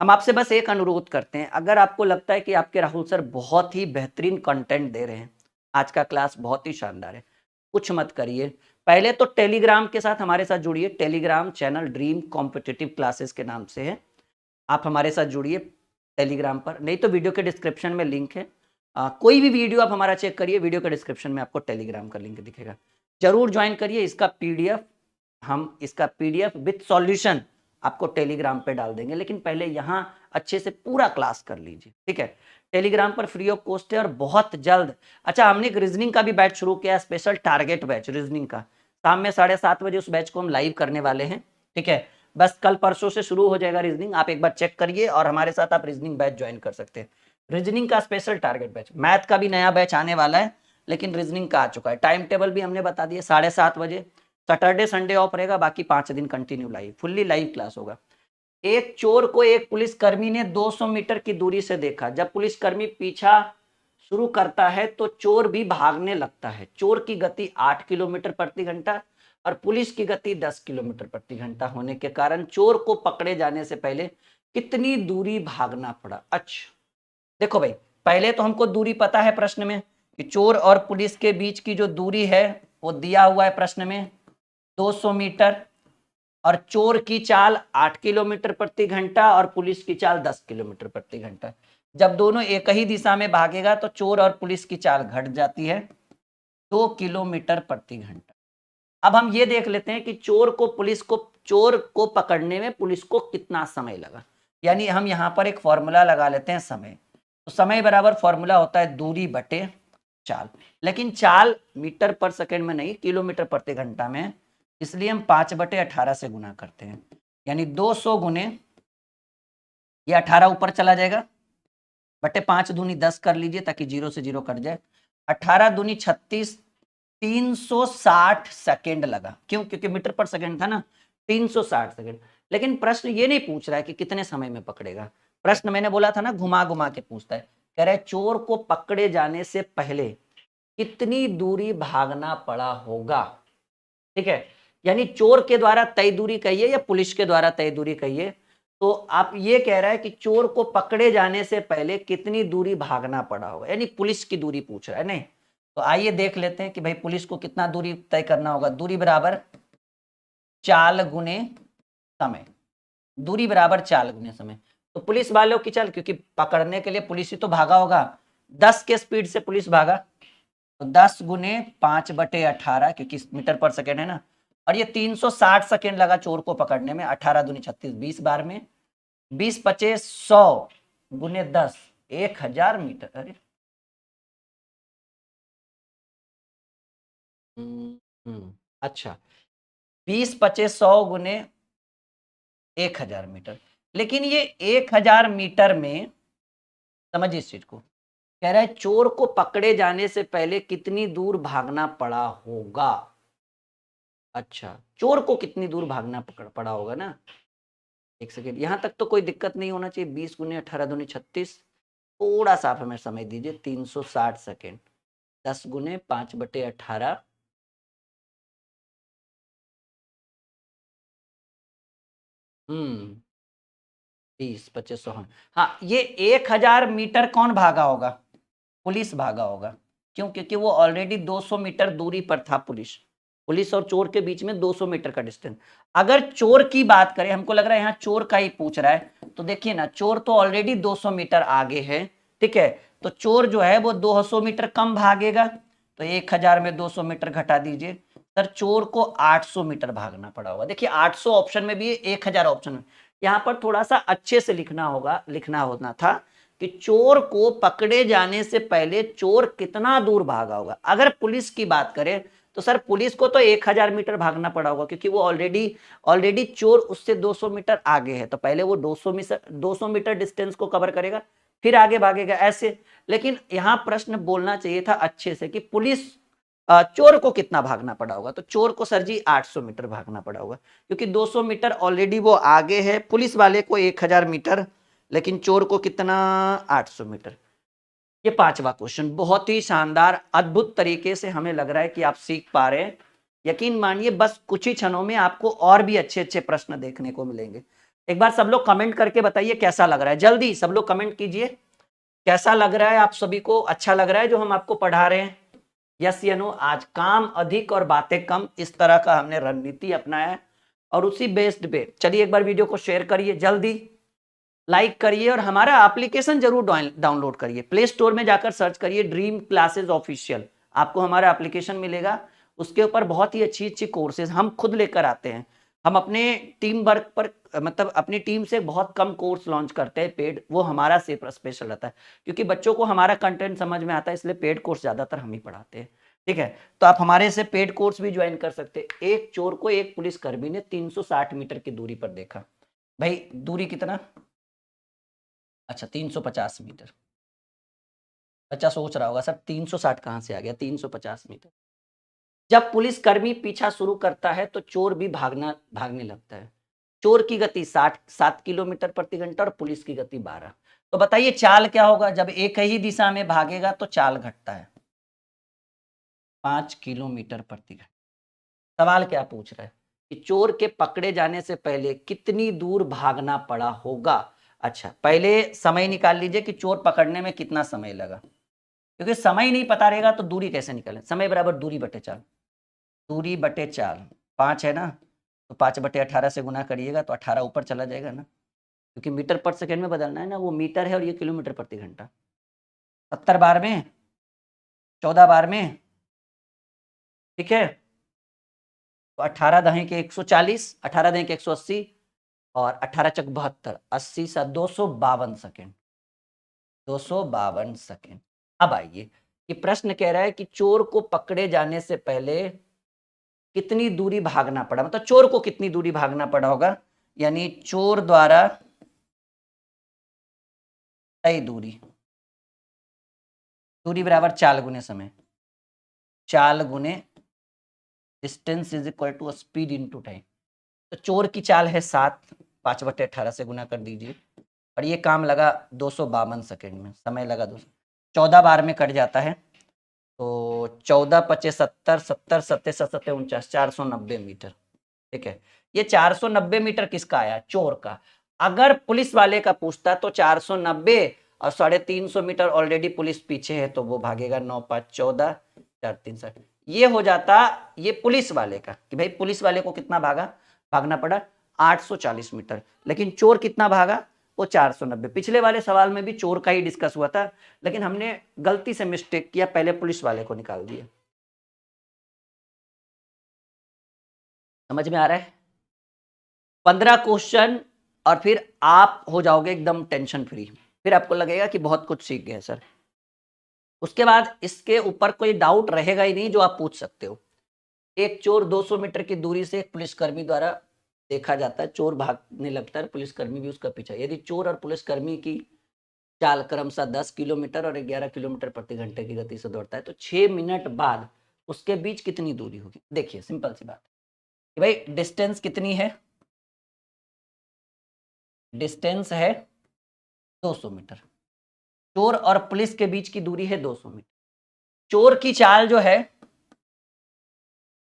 हम आपसे बस एक अनुरोध करते हैं, अगर आपको लगता है कि आपके राहुल सर बहुत ही बेहतरीन कंटेंट दे रहे हैं, आज का क्लास बहुत ही शानदार है, कुछ मत करिए, पहले तो टेलीग्राम के साथ हमारे साथ जुड़िए। Telegram channel dream competitive classes के नाम से है, आप हमारे साथ जुड़िए टेलीग्राम पर, नहीं तो वीडियो के डिस्क्रिप्शन में लिंक है। कोई भी वीडियो आप हमारा चेक करिए, वीडियो के डिस्क्रिप्शन में आपको टेलीग्राम का लिंक दिखेगा, जरूर ज्वाइन करिए। इसका पीडीएफ हम इसका पीडीएफ विथ सॉल्यूशन आपको टेलीग्राम पे डाल देंगे, लेकिन पहले यहाँ अच्छे से पूरा क्लास कर लीजिए, ठीक है? टेलीग्राम पर फ्री ऑफ कॉस्ट है और बहुत जल्द, अच्छा हमने एक रीजनिंग का भी बैच शुरू किया, स्पेशल टारगेट बैच रीजनिंग का, शाम में 7:30 बजे उस बैच को हम लाइव करने वाले हैं, ठीक है? बस कल परसों से शुरू हो जाएगा रीजनिंग, आप एक बार चेक करिए और हमारे साथ आप रीजनिंग बैच ज्वाइन कर सकते हैं। रीजनिंग का स्पेशल टारगेट बैच, मैथ का भी नया बैच आने वाला है, लेकिन रीजनिंग का आ चुका है। टाइम टेबल भी हमने बता दिया, 7:30 बजे, सैटरडे संडे ऑफ रहेगा, बाकी 5 दिन continue live, fully live class होगा। एक चोर को एक पुलिसकर्मी ने 200 मीटर की दूरी से देखा, जब पुलिसकर्मी पीछा शुरू करता है तो चोर भी भागने लगता है। चोर की गति 8 किलोमीटर प्रति घंटा और पुलिस की गति 10 किलोमीटर प्रति घंटा होने के कारण चोर को पकड़े जाने से पहले कितनी दूरी भागना पड़ा? अच्छा देखो भाई, पहले तो हमको दूरी पता है प्रश्न में कि चोर और पुलिस के बीच की जो दूरी है वो दिया हुआ है प्रश्न में 200 मीटर, और चोर की चाल 8 किलोमीटर प्रति घंटा और पुलिस की चाल 10 किलोमीटर प्रति घंटा। जब दोनों एक ही दिशा में भागेगा तो चोर और पुलिस की चाल घट जाती है 2 किलोमीटर प्रति घंटा। अब हम ये देख लेते हैं कि चोर को पकड़ने में पुलिस को कितना समय लगा, यानी हम यहां पर एक फॉर्मूला लगा लेते हैं समय। तो समय बराबर फॉर्मूला होता है दूरी बटे चाल, लेकिन चाल मीटर पर सेकेंड में नहीं, किलोमीटर प्रति घंटा में है, इसलिए हम 5/18 से गुना करते हैं, यानी 200 गुने, ये 18 ऊपर चला जाएगा, बटे 5 दूनी 10 कर लीजिए ताकि 0 से 0 कट जाए, 18 दूनी 36, 360 सेकेंड लगा। क्यों? क्योंकि मीटर पर सेकेंड था ना, 360 सेकेंड। लेकिन प्रश्न ये नहीं पूछ रहा है कि कितने समय में पकड़ेगा, प्रश्न मैंने बोला था ना घुमा घुमा के पूछता है, कह रहा है चोर को पकड़े जाने से पहले कितनी दूरी भागना पड़ा होगा, ठीक है? यानी चोर के द्वारा तय दूरी कहिए या पुलिस के द्वारा तय दूरी कहिए, तो आप ये कह रहा है कि चोर को पकड़े जाने से पहले कितनी दूरी भागना पड़ा होगा, यानी पुलिस की दूरी पूछ रहा है। नहीं तो आइए देख लेते हैं कि भाई पुलिस को कितना दूरी तय करना होगा। दूरी बराबर चाल गुने समय, दूरी बराबर चाल गुने समय। तो पुलिस वालों की चाल, क्योंकि पकड़ने के लिए पुलिस ही तो भागा होगा, 10 के स्पीड से पुलिस भागा, तो 10 गुने 5/18, क्योंकि मीटर पर सेकेंड है ना, और ये 360 सेकेंड लगा चोर को पकड़ने में, 18 दूनी 36, 20 बार में, 20 पचे 100 गुने 10, 1000 मीटर। अरे अच्छा, 20 पचे 100 गुने 1000 मीटर, लेकिन ये 1000 मीटर में, समझिए इस चीज को, कह रहा है चोर को पकड़े जाने से पहले कितनी दूर भागना पड़ा होगा। अच्छा, चोर को कितनी दूर भागना पड़ा होगा ना। एक सेकेंड, यहां तक तो कोई दिक्कत नहीं होना चाहिए। 20 गुने 18 दूनी 36, थोड़ा सा आप हमें समय दीजिए। 360 सेकेंड, 10 गुने 5/18, हम्म 20, 25, 100। हाँ, ये 1000 मीटर कौन भागा होगा? पुलिस भागा होगा। क्यों? क्योंकि वो ऑलरेडी 200 मीटर दूरी पर था। पुलिस पुलिस और चोर के बीच में 200 मीटर का डिस्टेंस। अगर चोर की बात करें, हमको लग रहा है यहाँ चोर का ही पूछ रहा है, तो देखिए ना, चोर तो ऑलरेडी 200 मीटर आगे है, ठीक है। तो चोर जो है वो 200 मीटर कम भागेगा, तो 1000 में 200 मीटर घटा दीजिए। सर, चोर को 800 मीटर भागना पड़ा होगा। देखिए 800 ऑप्शन में भी है, 1000 ऑप्शन में। यहां पर थोड़ा सा अच्छे से लिखना होना था कि चोर को पकड़े जाने से पहले चोर कितना दूर भागा होगा। अगर पुलिस की बात करें तो सर, पुलिस को तो 1000 मीटर भागना पड़ा होगा, क्योंकि वो ऑलरेडी चोर उससे 200 मीटर आगे है, तो पहले वो 200 मीटर डिस्टेंस को कवर करेगा, फिर आगे भागेगा ऐसे। लेकिन यहां प्रश्न बोलना चाहिए था अच्छे से कि पुलिस चोर को कितना भागना पड़ा होगा। तो चोर को सर जी 800 मीटर भागना पड़ा होगा, क्योंकि 200 मीटर ऑलरेडी वो आगे है, पुलिस वाले को 1000 मीटर, लेकिन चोर को कितना? 800 मीटर। ये 5वां क्वेश्चन बहुत ही शानदार अद्भुत तरीके से हमें लग रहा है कि आप सीख पा रहे हैं। यकीन मानिए, बस कुछ ही क्षणों में आपको और भी अच्छे अच्छे प्रश्न देखने को मिलेंगे। एक बार सब लोग कमेंट करके बताइए कैसा लग रहा है। जल्दी सब लोग कमेंट कीजिए, कैसा लग रहा है आप सभी को? अच्छा लग रहा है जो हम आपको पढ़ा रहे हैं? यस या नो? आज काम अधिक और बातें कम, इस तरह का हमने रणनीति अपनाया है, और उसी बेस्ड पे चलिए एक बार वीडियो को शेयर करिए, जल्दी लाइक करिए, और हमारा एप्लीकेशन जरूर डाउनलोड करिए। प्ले स्टोर में जाकर सर्च करिए ड्रीम क्लासेस ऑफिशियल, आपको हमारा एप्लीकेशन मिलेगा। उसके ऊपर बहुत ही अच्छी अच्छी कोर्सेज हम खुद लेकर आते हैं। हम अपने टीम वर्क पर, मतलब अपनी टीम से बहुत कम कोर्स लॉन्च करते हैं पेड, वो हमारा सिर्फ स्पेशल रहता है, क्योंकि बच्चों को हमारा कंटेंट समझ में आता है, इसलिए पेड कोर्स ज्यादातर हम ही पढ़ाते हैं, ठीक है। तो आप हमारे से पेड कोर्स भी ज्वाइन कर सकते हैं। एक चोर को एक पुलिसकर्मी ने 360 मीटर की दूरी पर देखा। भाई दूरी कितना? अच्छा, 350 मीटर। बच्चा सोच रहा होगा सर 360 कहाँ से आ गया? 350 मीटर। जब पुलिसकर्मी पीछा शुरू करता है तो चोर भी भागने लगता है। चोर की गति 7 किलोमीटर प्रति घंटा और पुलिस की गति 12। तो बताइए चाल क्या होगा? जब एक ही दिशा में भागेगा तो चाल घटता है, 5 किलोमीटर प्रति घंटा। सवाल क्या पूछ रहा है कि चोर के पकड़े जाने से पहले कितनी दूर भागना पड़ा होगा। अच्छा, पहले समय निकाल लीजिए कि चोर पकड़ने में कितना समय लगा, क्योंकि समय नहीं पता रहेगा तो दूरी कैसे निकालें। समय बराबर दूरी बटे चाल, दूरी बटे चाल 5 है ना, तो 5/18 से गुना करिएगा तो 18 ऊपर चला जाएगा ना, क्योंकि मीटर पर सेकेंड में बदलना है ना, वो मीटर है और ये किलोमीटर प्रति घंटा। 70 बार में, 14 बार में, ठीक है। तो 18 दहें के 140, 18 दहें के 180, और 18 चक 72, 80 सा 252 सेकेंड, 252 सेकेंड। अब आइए, ये प्रश्न कह रहा है कि चोर को पकड़े जाने से पहले कितनी दूरी भागना पड़ा, मतलब चोर को कितनी दूरी भागना पड़ा होगा, यानी चोर द्वारा तय दूरी, दूरी बराबर चाल गुने समय, चाल गुने distance is equal to speed into time. तो चोर की चाल है 7, 5/18 से गुना कर दीजिए, और ये काम लगा 252 सेकेंड में, समय लगा 200, 14 बार में कट जाता है, तो 14 पचे 70, 70 सत्ते 49, 490 मीटर, ठीक है। ये 490 मीटर किसका आया? चोर का। अगर पुलिस वाले का पूछता तो 490 और 350 मीटर ऑलरेडी पुलिस पीछे है, तो वो भागेगा 9 5 14, 4 3 7। ये हो जाता ये पुलिस वाले का, कि भाई पुलिस वाले को कितना भागना पड़ा? 840 मीटर। लेकिन चोर कितना भागा? वो 490। पिछले वाले सवाल में भी चोर का ही डिस्कस हुआ था, लेकिन हमने गलती से मिस्टेक किया, पहले पुलिस वाले को निकाल दिया। समझ में आ रहा है? 15 क्वेश्चन और फिर आप हो जाओगे एकदम टेंशन फ्री, फिर आपको लगेगा कि बहुत कुछ सीख गए सर। उसके बाद इसके ऊपर कोई डाउट रहेगा ही नहीं जो आप पूछ सकते हो। एक चोर 200 मीटर की दूरी से एक पुलिसकर्मी द्वारा देखा जाता है, चोर भागने लगता है, पुलिसकर्मी भी उसका पीछा। यदि चोर और पुलिसकर्मी की चाल क्रमशः 10 किलोमीटर और 11 किलोमीटर प्रति घंटे की गति से दौड़ता है, तो 6 मिनट बाद उसके बीच कितनी दूरी होगी? देखिए सिंपल सी बात, कि भाई डिस्टेंस कितनी है, डिस्टेंस है 200 मीटर, चोर और पुलिस के बीच की दूरी है 200 मीटर। चोर की चाल जो है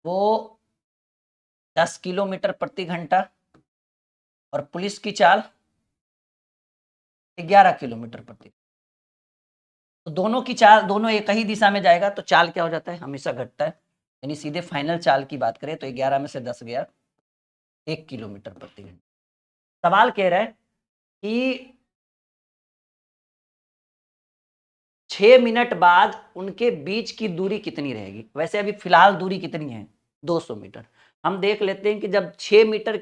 वो 10 किलोमीटर प्रति घंटा और पुलिस की चाल 11 किलोमीटर प्रति। तो दोनों की चाल, दोनों एक ही दिशा में जाएगा तो चाल क्या हो जाता है, हमेशा घटता है। यानी सीधे फाइनल चाल की बात करें तो 11 में से 10 गया 1 किलोमीटर प्रति घंटा। सवाल कह रहा है कि 6 मिनट बाद उनके बीच की दूरी कितनी रहेगी। वैसे अभी फिलहाल दूरी कितनी है, 200 मीटर। हम देख लेते हैं कि जब 6 मीटर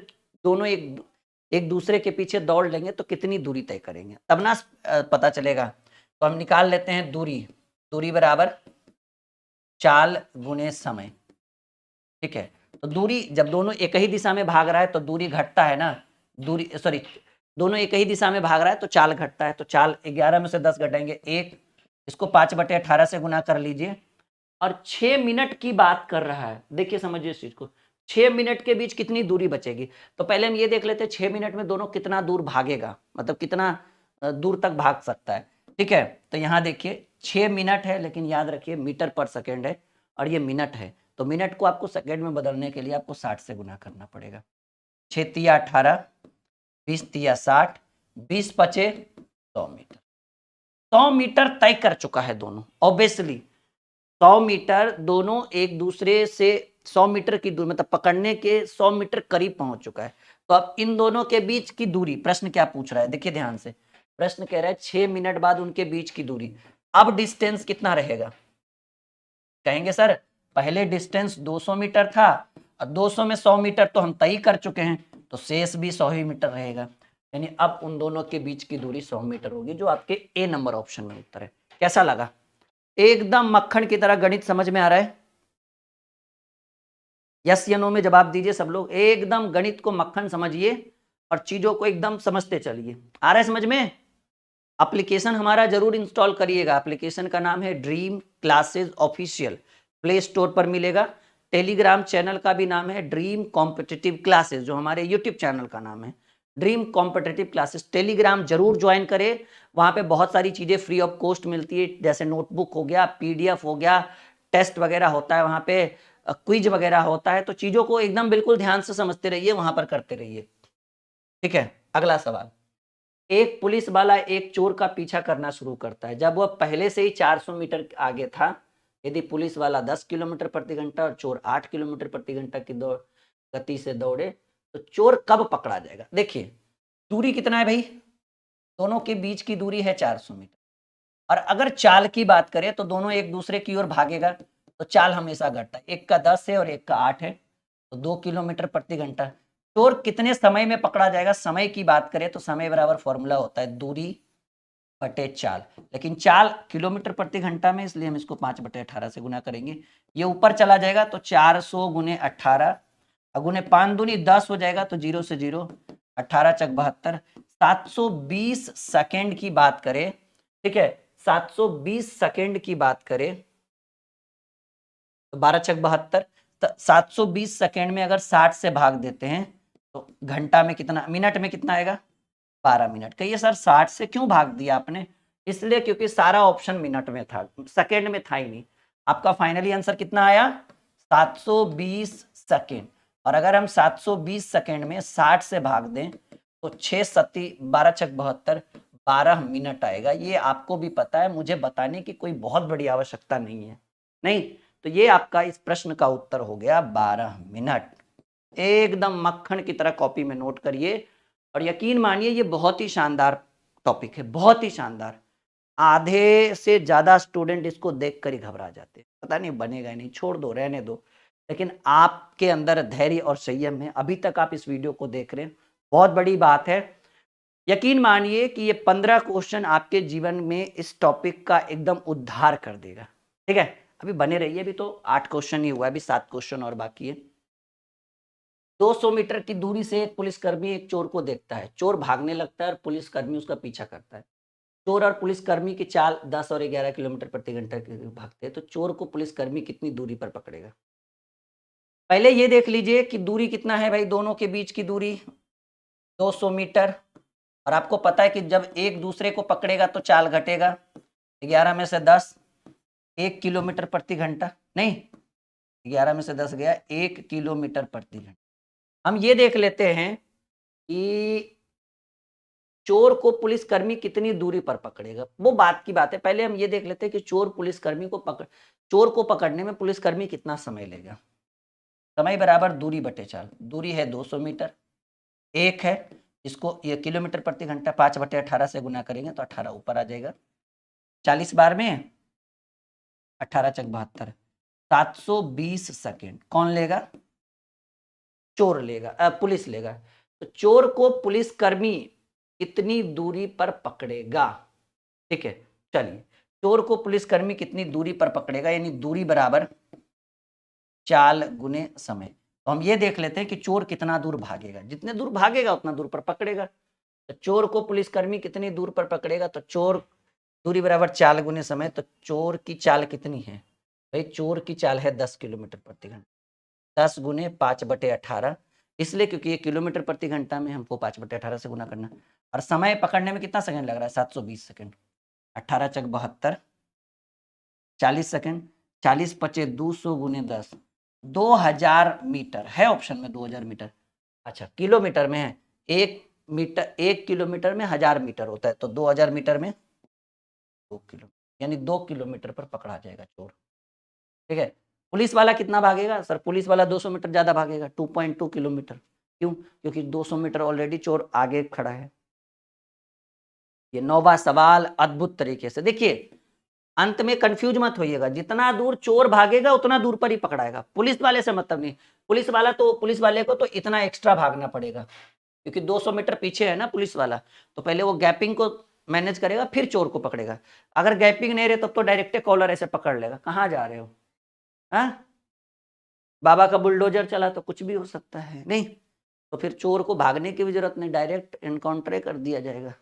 दोनों एक दूसरे के पीछे दौड़ लेंगे तो कितनी दूरी तय करेंगे, तब ना पता चलेगा। तो हम निकाल लेते हैं दूरी, दूरी बराबर चाल गुने समय। ठीक है, तो दूरी जब दोनों एक ही दिशा में भाग रहा है तो दूरी घटता है ना, दूरी सॉरी दोनों एक ही दिशा में भाग रहा है तो चाल घटता है। तो चाल 11 में से 10 घटाएंगे 1, इसको 5/18 से गुना कर लीजिए। और 6 मिनट की बात कर रहा है, देखिए समझिए इस चीज को, 6 मिनट के बीच कितनी दूरी बचेगी। तो पहले हम ये देख लेते हैं 6 मिनट में दोनों कितना दूर भागेगा, मतलब कितना दूर तक भाग सकता है। ठीक है, तो यहाँ देखिए 6 मिनट है, लेकिन याद रखिए मीटर पर सेकेंड है और ये मिनट है, तो मिनट को आपको सेकेंड में बदलने के लिए आपको 60 से गुना करना पड़ेगा। 6 तिया 18, 20 तिया 60, 20 पचे 100 मीटर। 100 मीटर तय कर चुका है दोनों, ऑब्वियसली 100 मीटर दोनों एक दूसरे से 100 मीटर की दूरी, मतलब पकड़ने के 100 मीटर करीब पहुंच चुका है। तो अब इन दोनों के बीच की दूरी, प्रश्न क्या पूछ रहा है, देखिए ध्यान से। प्रश्न कह रहा है 6 मिनट बाद उनके बीच की दूरी। अब डिस्टेंस कितना रहेगा, कहेंगे सर पहले डिस्टेंस 200 मीटर था और 200 में 100 मीटर तो हम तय कर चुके हैं, तो शेष भी 100 ही मीटर रहेगा। यानी अब उन दोनों के बीच की दूरी 100 मीटर होगी, जो आपके ए नंबर ऑप्शन में उत्तर है। कैसा लगा, एकदम मक्खन की तरह गणित समझ में आ रहा है? यस या नो में जवाब दीजिए सब लोग। एकदम गणित को मक्खन समझिए और चीजों को एकदम समझते चलिए। आ रहा है समझ में? एप्लीकेशन हमारा जरूर इंस्टॉल करिएगा। एप्लीकेशन का नाम है dream classes official, play store पर मिलेगा। टेलीग्राम चैनल का भी नाम है ड्रीम कॉम्पिटिटिव क्लासेस, जो हमारे यूट्यूब चैनल का नाम है ड्रीम कॉम्पिटिटिव क्लासेस। टेलीग्राम जरूर ज्वाइन करें, वहां पे बहुत सारी चीजें फ्री ऑफ कॉस्ट मिलती है, जैसे नोटबुक हो गया, पीडीएफ हो गया, टेस्ट वगैरह होता है वहां पे, क्विज वगैरह होता है। तो चीजों को एकदम बिल्कुल ध्यान से समझते रहिए, वहां पर करते रहिए। ठीक है, अगला सवाल। एक पुलिस वाला एक चोर का पीछा करना शुरू करता है जब वह पहले से ही 400 मीटर आगे था। यदि पुलिस वाला 10 किलोमीटर प्रति घंटा और चोर 8 किलोमीटर प्रति घंटा की गति से दौड़े तो चोर कब पकड़ा जाएगा। देखिए दूरी कितना है भाई, दोनों के बीच की दूरी है 400 मीटर। और अगर चाल की बात करें तो दोनों एक दूसरे की ओर भागेगा तो चाल हमेशा घटता है, एक का 10 है और एक का 8 है, तो 2 किलोमीटर प्रति घंटा। चोर कितने समय में पकड़ा जाएगा, समय की बात करें तो समय बराबर फॉर्मूला होता है दूरी बटे चाल, लेकिन चाल किलोमीटर प्रति घंटा में, इसलिए हम इसको 5/18 से गुना करेंगे। ये ऊपर चला जाएगा तो 400 गुने 18 गुने 5 दूनी 10 हो जाएगा, तो 0 से 0, 18 चक 72, 720 सेकेंड की बात करें। ठीक है, 720 सेकेंड की बात करें तो 12 चक 72, 720 सेकेंड में अगर 60 से भाग देते हैं तो घंटा में कितना, मिनट में कितना आएगा, 12 मिनट। कहिए सर 60 से क्यों भाग दिया आपने, इसलिए क्योंकि सारा ऑप्शन मिनट में था, सेकेंड में था ही नहीं। आपका फाइनली आंसर कितना आया, 720 सेकेंड। और अगर हम 720 सेकेंड में 60 से भाग दें तो 6 सत्ती 12 चक 72, 12 मिनट आएगा। ये आपको भी पता है, मुझे बताने की कोई बहुत बड़ी आवश्यकता नहीं है। नहीं तो ये आपका इस प्रश्न का उत्तर हो गया 12 मिनट। एकदम मक्खन की तरह कॉपी में नोट करिए और यकीन मानिए ये बहुत ही शानदार टॉपिक है, बहुत ही शानदार। आधे से ज्यादा स्टूडेंट इसको देखकर ही घबरा जाते हैं, पता नहीं बनेगा नहीं, छोड़ दो, रहने दो। लेकिन आपके अंदर धैर्य और संयम है, अभी तक आप इस वीडियो को देख रहे हैं, बहुत बड़ी बात है। यकीन मानिए कि ये 15 क्वेश्चन आपके जीवन में इस टॉपिक का एकदम उद्धार कर देगा। ठीक है, अभी बने रहिए, अभी तो 8 क्वेश्चन ही हुआ है, अभी 7 क्वेश्चन और बाकी है। 200 मीटर की दूरी से एक पुलिसकर्मी एक चोर को देखता है, चोर भागने लगता है और पुलिसकर्मी उसका पीछा करता है। चोर और पुलिसकर्मी की चाल 10 और 11 किलोमीटर प्रति घंटा भागते हैं, तो चोर को पुलिसकर्मी कितनी दूरी पर पकड़ेगा। पहले ये देख लीजिए कि दूरी कितना है भाई, दोनों के बीच की दूरी 200 मीटर। और आपको पता है कि जब एक दूसरे को पकड़ेगा तो चाल घटेगा। 11 में से 10 1 किलोमीटर प्रति घंटा, नहीं 11 में से 10 गया 1 किलोमीटर प्रति घंटा। हम ये देख लेते हैं कि चोर को पुलिसकर्मी कितनी दूरी पर पकड़ेगा, वो बात की बात है। पहले हम ये देख लेते हैं कि चोर को पकड़ने में पुलिसकर्मी कितना समय लेगा। समय बराबर दूरी बटे चाल। दूरी है 200 मीटर, एक है, इसको ये किलोमीटर प्रति घंटा 5/18 से गुना करेंगे तो 18 ऊपर आ जाएगा। 40 बार में 18 चक 72, 720 सेकेंड कौन लेगा? चोर लेगा, पुलिस लेगा। तो चोर को पुलिसकर्मी कितनी दूरी पर पकड़ेगा? ठीक है, चलिए चोर को पुलिसकर्मी कितनी दूरी पर पकड़ेगा, यानी दूरी बराबर चाल गुने समय। तो हम ये देख लेते हैं कि चोर कितना दूर भागेगा, जितने दूर भागेगा उतना दूर पर पकड़ेगा। तो चोर को पुलिसकर्मी कितनी दूर पर पकड़ेगा, तो चोर दूरी बराबर चाल गुने समय। तो चोर की चाल कितनी है भाई? चोर की चाल है 10 किलोमीटर प्रति घंटा। 10 गुने 5/18, इसलिए क्योंकि ये किलोमीटर प्रति घंटा में हमको 5/18 से गुना करना। और समय पकड़ने में कितना सेकंड लग रहा है? 720 सेकंड। 18 चक 72, 40 सेकंड। 40 पचे 200 गुने 10, 2000 मीटर है ऑप्शन में, 2000 मीटर। अच्छा किलोमीटर में है, 1 किलोमीटर में 1000 मीटर होता है, तो 2000 मीटर में 2 किलो, यानी 2 किलोमीटर पर पकड़ा जाएगा चोर। ठीक है, पुलिस वाला कितना भागेगा? सर पुलिस वाला 200 मीटर ज्यादा भागेगा, 2.2 किलोमीटर। क्यों? क्योंकि 200 मीटर ऑलरेडी चोर आगे खड़ा है। ये 9वां सवाल अद्भुत तरीके से देखिए, अंत में कंफ्यूज मत होइएगा, जितना दूर चोर भागेगा उतना दूर पर ही पकड़ाएगा। पुलिस वाले से मतलब नहीं, पुलिस वाले को तो इतना एक्स्ट्रा भागना पड़ेगा, क्योंकि 200 मीटर पीछे है ना पुलिस वाला, तो पहले वो गैपिंग को मैनेज करेगा फिर चोर को पकड़ेगा। अगर गैपिंग नहीं रहे तब तो डायरेक्ट कॉलर ऐसे पकड़ लेगा, कहाँ जा रहे हो? हाँ, बाबा का बुलडोजर चला तो कुछ भी हो सकता है, नहीं तो फिर चोर को भागने की भी जरूरत नहीं, डायरेक्ट एनकाउंटर कर दिया जाएगा।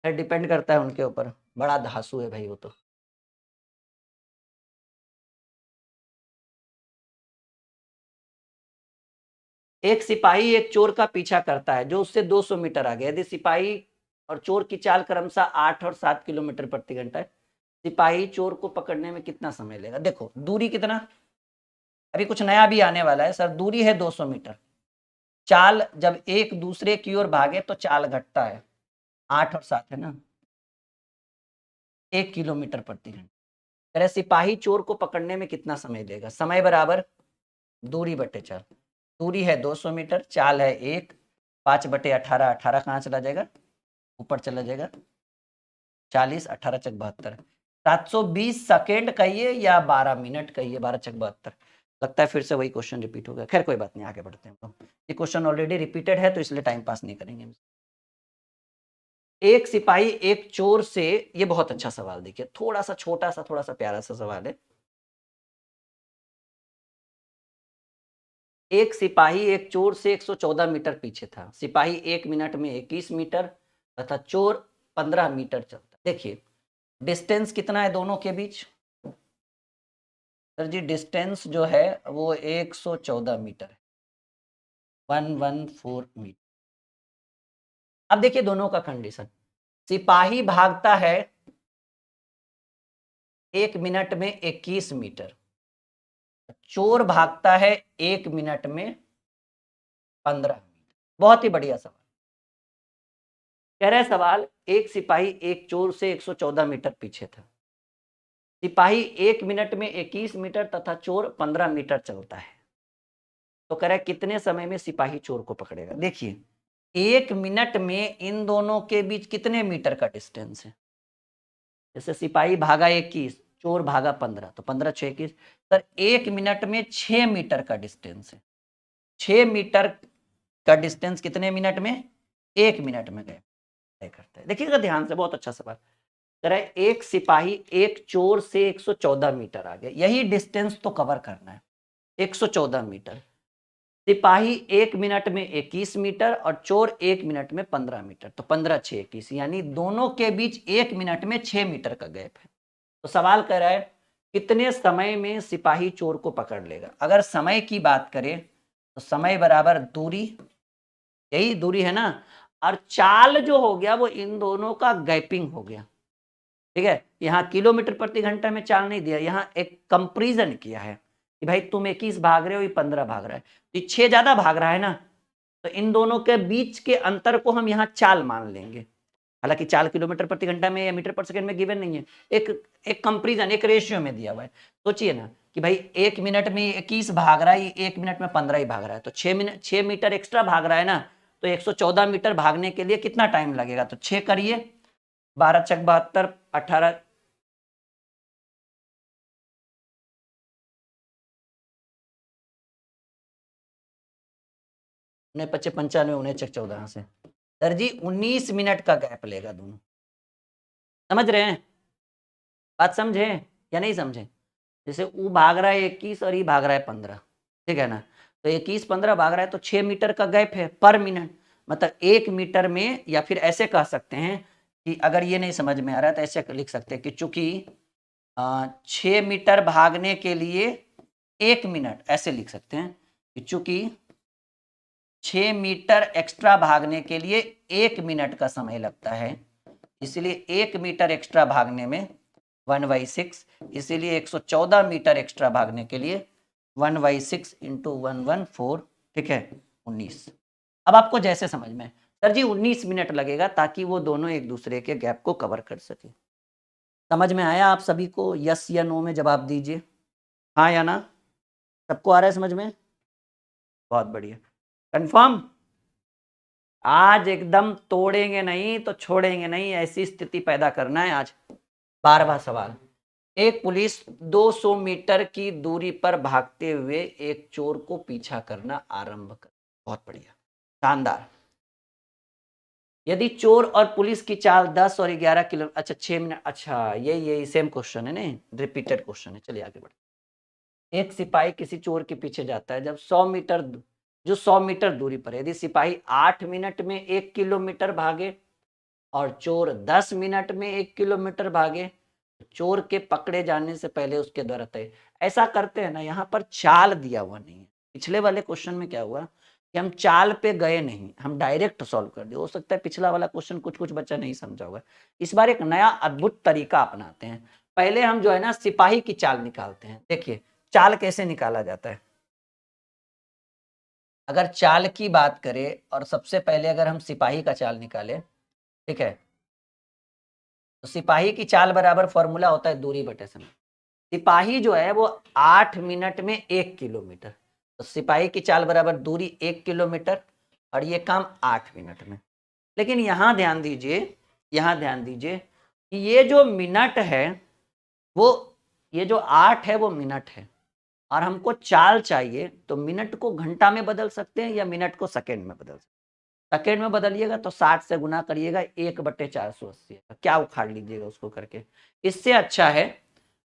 डिपेंड करता है उनके ऊपर, बड़ा धांसू है भाई वो तो। एक सिपाही एक चोर का पीछा करता है जो उससे 200 मीटर आगे। यदि सिपाही और चोर की चाल क्रमशः 8 और 7 किलोमीटर प्रति घंटा है, सिपाही चोर को पकड़ने में कितना समय लेगा? देखो दूरी कितना, अभी कुछ नया भी आने वाला है सर। दूरी है 200 मीटर, चाल जब एक दूसरे की ओर भागे तो चाल घटता है, 8 और 7 है ना, 1 किलोमीटर प्रति घंटा। सिपाही चोर को पकड़ने में कितना समय लेगा? समय बराबर दूरी बटे चाल। दूरी है 200 मीटर, चाल है 1, 5/18, 18 कहाँ चला जाएगा? ऊपर चला जाएगा। 40, 18 चक 72, 720 सेकेंड कहिए या 12 मिनट कहिए, 12 चक 72। लगता है फिर से वही क्वेश्चन रिपीट हो गया, खैर कोई बात नहीं, आगे बढ़ते हैं। ये क्वेश्चन ऑलरेडी रिपीटेड है तो इसलिए टाइम पास नहीं करेंगे। एक सिपाही एक चोर से, ये बहुत अच्छा सवाल देखिए, थोड़ा सा छोटा सा थोड़ा सा प्यारा सा सवाल है। एक सिपाही एक चोर से 114 मीटर पीछे था। सिपाही 1 मिनट में 21 मीटर तथा चोर 15 मीटर चलता। देखिए डिस्टेंस कितना है दोनों के बीच? सर जी डिस्टेंस जो है वो 114 मीटर है, 114 मीटर। अब देखिए दोनों का कंडीशन, सिपाही भागता है 1 मिनट में 21 मीटर, चोर भागता है 1 मिनट में 15 मीटर। बहुत ही बढ़िया सवाल कह रहा है सवाल, एक सिपाही एक चोर से 114 मीटर पीछे था। सिपाही 1 मिनट में 21 मीटर तथा चोर 15 मीटर चलता है, तो कह रहा है कितने समय में सिपाही चोर को पकड़ेगा? देखिए 1 मिनट में इन दोनों के बीच कितने मीटर का डिस्टेंस है? जैसे सिपाही भागा 21, चोर भागा 15, तो 15 6 21। सर 1 मिनट में 6 मीटर का डिस्टेंस है। 6 मीटर का डिस्टेंस कितने मिनट में? 1 मिनट में गए तय करता है। देखिएगा ध्यान से, बहुत अच्छा सवाल। एक सिपाही एक चोर से 114 मीटर आगे, यही डिस्टेंस तो कवर करना है, 114 मीटर। सिपाही 1 मिनट में 21 मीटर और चोर 1 मिनट में 15 मीटर, तो 15 6 21, यानी दोनों के बीच 1 मिनट में 6 मीटर का गैप है। तो सवाल कह रहा है कितने समय में सिपाही चोर को पकड़ लेगा। अगर समय की बात करें तो समय बराबर दूरी, यही दूरी है ना, और चाल जो हो गया वो इन दोनों का गैपिंग हो गया। ठीक है, यहाँ किलोमीटर प्रति घंटा में चाल नहीं दिया, यहाँ एक कंपेरिजन किया है कि भाई तुम 21 भाग रहे हो, ये 15 भाग रहा है, तो 6 ज्यादा भाग रहा है ना, तो इन दोनों के बीच के अंतर को हम यहाँ चाल मान लेंगे। हालांकि चाल किलोमीटर प्रति घंटा में या मीटर पर सेकंड में गिवन नहीं है, एक कंपेरिजन, एक रेशियो में दिया हुआ है। सोचिए ना कि भाई 1 मिनट में 21 भाग रहा है, 1 मिनट में 15 ही भाग रहा है, तो 6 मीटर एक्स्ट्रा भाग रहा है ना, तो 114 मीटर भागने के लिए कितना टाइम लगेगा, तो 6 करिए, 12 चक 72, 18 उन्हें 25 95 उन्हें चक 14 से सर जी 19 मिनट का गैप लेगा दोनों। समझ रहे हैं, बात समझे या नहीं समझे। जैसे वो भाग रहा है 21 और ये भाग रहा है 15, ठीक है ना, तो 21 15 भाग रहा है तो 6 मीटर का गैप है पर मिनट, मतलब 1 मीटर में, या फिर ऐसे कह सकते हैं कि अगर ये नहीं समझ में आ रहा है तो ऐसे लिख सकते हैं कि चूंकि 6 मीटर भागने के लिए 1 मिनट, ऐसे लिख सकते हैं कि चूंकि 6 मीटर एक्स्ट्रा भागने के लिए 1 मिनट का समय लगता है, इसलिए 1 मीटर एक्स्ट्रा भागने में 1/6, इसीलिए 114 मीटर एक्स्ट्रा भागने के लिए 1/6 इंटू 114, ठीक है 19। अब आपको जैसे समझ में, सर जी 19 मिनट लगेगा ताकि वो दोनों एक दूसरे के गैप को कवर कर सके। समझ में आया आप सभी को, यस या नो में जवाब दीजिए, हाँ या ना, सबको आ रहा है समझ में, बहुत बढ़िया, कंफर्म। आज एकदम तोड़ेंगे नहीं तो छोड़ेंगे नहीं, ऐसी स्थिति पैदा करना है आज। 12वां सवाल, एक पुलिस 200 मीटर की दूरी पर भागते हुए एक चोर को पीछा करना आरंभ कर। बहुत बढ़िया, शानदार। यदि चोर और पुलिस की चाल 10 और 11 किलो, अच्छा 6 मिनट, अच्छा यही सेम क्वेश्चन है ना, रिपीटेड क्वेश्चन है, चलिए आगे बढ़ते। एक सिपाही किसी चोर के पीछे जाता है जब 100 मीटर, जो 100 मीटर दूरी पर है। यदि सिपाही 8 मिनट में 1 किलोमीटर भागे और चोर 10 मिनट में 1 किलोमीटर भागे, चोर के पकड़े जाने से पहले उसके द्वारा तय, ऐसा करते हैं ना, यहाँ पर चाल दिया हुआ नहीं है। पिछले वाले क्वेश्चन में क्या हुआ कि हम चाल पे गए नहीं, हम डायरेक्ट सॉल्व कर दिए। हो सकता है पिछला वाला क्वेश्चन कुछ कुछ बच्चा नहीं समझा होगा, इस बार एक नया अद्भुत तरीका अपनाते हैं। पहले हम जो है ना सिपाही की चाल निकालते हैं। देखिए चाल कैसे निकाला जाता है। अगर चाल की बात करें और सबसे पहले अगर हम सिपाही का चाल निकालें, ठीक है, तो सिपाही की चाल बराबर फॉर्मूला होता है दूरी बटे समय। सिपाही जो है वो 8 मिनट में 1 किलोमीटर, तो सिपाही की चाल बराबर दूरी 1 किलोमीटर और ये काम 8 मिनट में। लेकिन यहाँ ध्यान दीजिए, यहाँ ध्यान दीजिए कि ये जो मिनट है वो, ये जो 8 है वो मिनट है, और हमको चाल चाहिए, तो मिनट को घंटा में बदल सकते हैं या मिनट को सेकेंड में बदल सकते हैं। सेकेंड में बदलिएगा तो 60 से गुना करिएगा 1/480, क्या उखाड़ लीजिएगा उसको करके। इससे अच्छा है,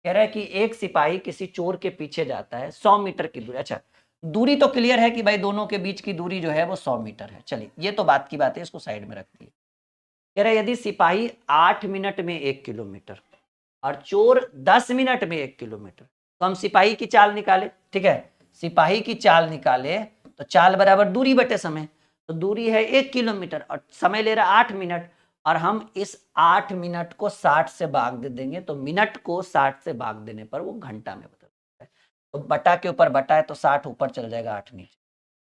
कह रहा है कि एक सिपाही किसी चोर के पीछे जाता है 100 मीटर की दूरी। अच्छा दूरी तो क्लियर है कि भाई दोनों के बीच की दूरी जो है वो 100 मीटर है, चलिए ये तो बात की बात है, इसको साइड में रखिए। कह रहा है यदि सिपाही 8 मिनट में 1 किलोमीटर और चोर 10 मिनट में 1 किलोमीटर, तो हम सिपाही की चाल निकाले, ठीक है, सिपाही की चाल निकाले तो चाल बराबर दूरी बटे समय, तो दूरी है 1 किलोमीटर और समय ले रहा 8 मिनट, और हम इस 8 मिनट को 60 से भाग दे देंगे, तो मिनट को 60 से भाग देने पर वो घंटा में बदल जाता है। तो बटा के ऊपर बटा है तो 60 ऊपर चल जाएगा, 8 नीचे,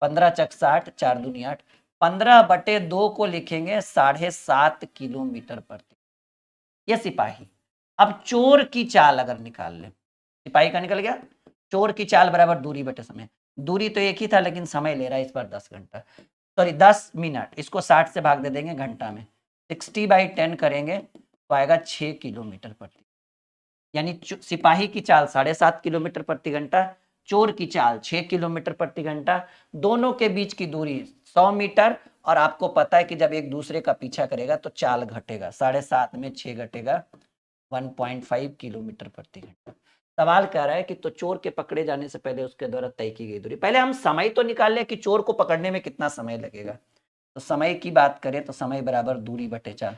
15 चक 60, 4 दूनी 8, 15/2 को लिखेंगे 7.5 किलोमीटर प्रति। ये सिपाही। अब चोर की चाल अगर निकाल ले, सिपाही का निकल गया, चोर की चाल बराबर दूरी बटे समय। दूरी तो एक ही था लेकिन समय ले रहा है इस बार 10 घंटा, सॉरी 10 मिनट, इसको 60 से भाग दे देंगे घंटा में, 60/10 करेंगे तो आएगा 6 किलोमीटर प्रति। यानी सिपाही की चाल 7.5 किलोमीटर प्रति घंटा, चोर की चाल 6 किलोमीटर प्रति घंटा, दोनों के बीच की दूरी 100 मीटर, और आपको पता है कि जब एक दूसरे का पीछा करेगा तो चाल घटेगा, 7.5 में 6 घटेगा, 1.5 किलोमीटर प्रति घंटा। सवाल कह रहा है कि तो चोर के पकड़े जाने से पहले उसके द्वारा तय की गई दूरी, पहले हम समय तो निकाल लें कि चोर को पकड़ने में कितना समय लगेगा। तो समय की बात करें तो समय बराबर दूरी बटे चाल,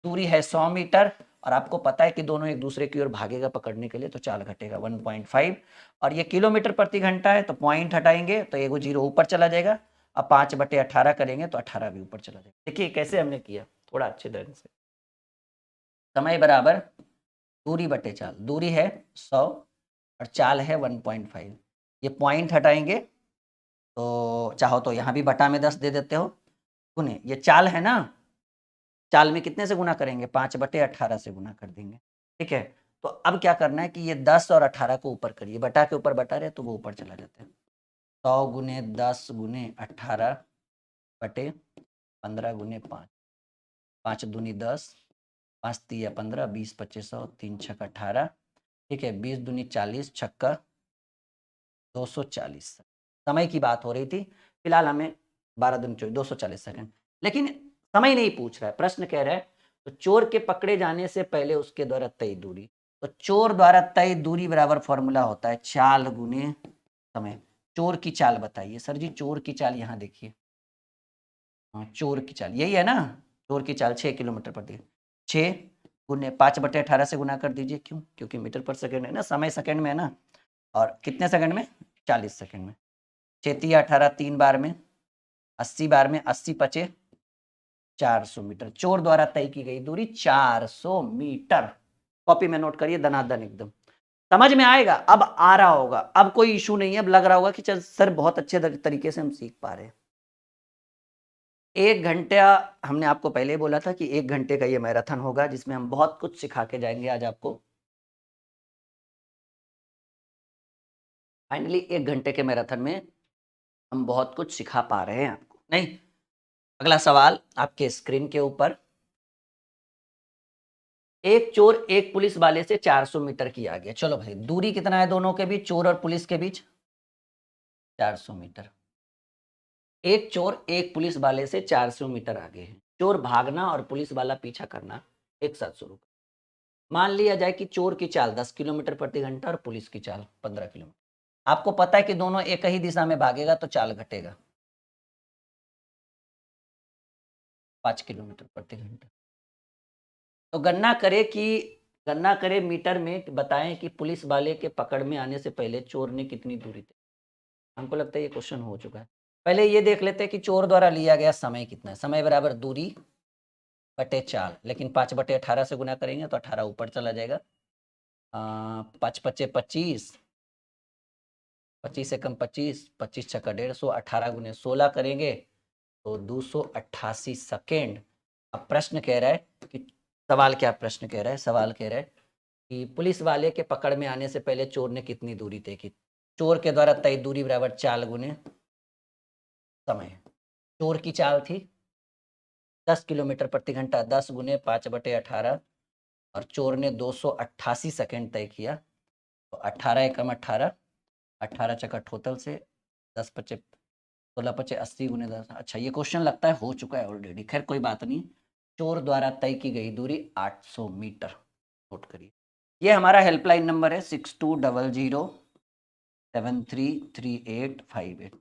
दूरी है 100 मीटर और आपको पता है कि दोनों एक दूसरे की ओर भागेगा पकड़ने के लिए, तो चाल घटेगा 1.5। और ये किलोमीटर प्रति घंटा है, तो पॉइंट हटाएंगे तो एगो जीरो ऊपर चला जाएगा। अब 5/18 करेंगे तो 18 भी ऊपर चला जाएगा। देखिए कैसे हमने किया, थोड़ा अच्छे ढंग से। समय बराबर दूरी बटे चाल, दूरी है 100 और चाल है 1.5। ये पॉइंट हटाएंगे तो चाहो तो यहाँ भी बटा में 10 दे देते हो, गुने ये चाल है ना, चाल में कितने से गुना करेंगे, 5/18 से गुना कर देंगे। ठीक है, तो अब क्या करना है कि ये 10 और 18 को ऊपर करिए, बटा के ऊपर बटा रहे तो वो ऊपर चला जाता है। 100 गुने 10 गुने 18 बटे 15 गुने 5, 5 दूनी 10, 5 तिया 15, 20 25 100, 3 छक्का 18। ठीक है, 20 दूनी 40, छक्का 240। समय की बात हो रही थी, फिलहाल हमें 12 दूनी 24, 240 सेकंड। लेकिन समय नहीं पूछ रहा है, प्रश्न कह रहा है तो चोर के पकड़े जाने से पहले उसके द्वारा तय दूरी। तो चोर द्वारा तय दूरी बराबर फॉर्मूला होता है चाल गुने समय। चोर की चाल बताइए सर जी, चोर की चाल यहाँ देखिए, हाँ चोर की चाल यही है ना, चोर की चाल 6 किलोमीटर प्रति, 6 गुने 5/18 से गुना कर दीजिए। क्यों, क्योंकि मीटर पर सेकंड है ना, समय सेकंड में है ना, और कितने सेकंड में, 40 सेकंड में। 6 18 3 बार में 80 बार में 80 पचे 400 मीटर। चोर द्वारा तय की गई दूरी 400 मीटर। कॉपी में नोट करिए दनादन, एकदम समझ में आएगा। अब आ रहा होगा, अब कोई इशू नहीं है, अब लग रहा होगा कि चल सर बहुत अच्छे तरीके से हम सीख पा रहे हैं। 1 घंटा हमने आपको पहले बोला था कि 1 घंटे का ये मैराथन होगा जिसमें हम बहुत कुछ सिखा के जाएंगे आज आपको। फाइनली 1 घंटे के मैराथन में हम बहुत कुछ सिखा पा रहे हैं आपको, नहीं। अगला सवाल आपके स्क्रीन के ऊपर, एक चोर एक पुलिस वाले से 400 मीटर की आगे। चलो भाई, दूरी कितना है दोनों के बीच, चोर और पुलिस के बीच, 400 मीटर। एक चोर एक पुलिस वाले से 400 मीटर आगे है। चोर भागना और पुलिस वाला पीछा करना एक साथ शुरू कर। मान लिया जाए कि चोर की चाल 10 किलोमीटर प्रति घंटा और पुलिस की चाल 15 किलोमीटर। आपको पता है कि दोनों एक ही दिशा में भागेगा तो चाल घटेगा 5 किलोमीटर प्रति घंटा। तो गणना करे मीटर में, बताएं कि पुलिस वाले के पकड़ में आने से पहले चोर ने कितनी दूरी तय। हमको लगता है ये क्वेश्चन हो चुका है। पहले ये देख लेते हैं कि चोर द्वारा लिया गया समय कितना है। समय बराबर दूरी बटे चाल, लेकिन 5/18 से गुना करेंगे तो 18 ऊपर चला जाएगा। 5 पचे 25, 25 से कम 25, 25 छक्का 150, 18 गुने 16 करेंगे तो 288 सेकेंड। अब प्रश्न कह रहा है कि सवाल क्या प्रश्न कह रहा है, सवाल कह रहा है कि पुलिस वाले के पकड़ में आने से पहले चोर ने कितनी दूरी तय की। चोर के द्वारा तय दूरी बराबर चाल गुने समय। चोर की चाल थी 10 किलोमीटर प्रति घंटा, 10 गुने 5/18, और चोर ने 288 सेकेंड तय किया। तो 18 एकम 18, 18 चक्का टोटल से 10 पचे 16 पचे 80 गुने 10। अच्छा, ये क्वेश्चन लगता है हो चुका है ऑलरेडी, खैर कोई बात नहीं। चोर द्वारा तय की गई दूरी 800 मीटर, नोट करिए। ये हमारा हेल्पलाइन नंबर है 6200733858।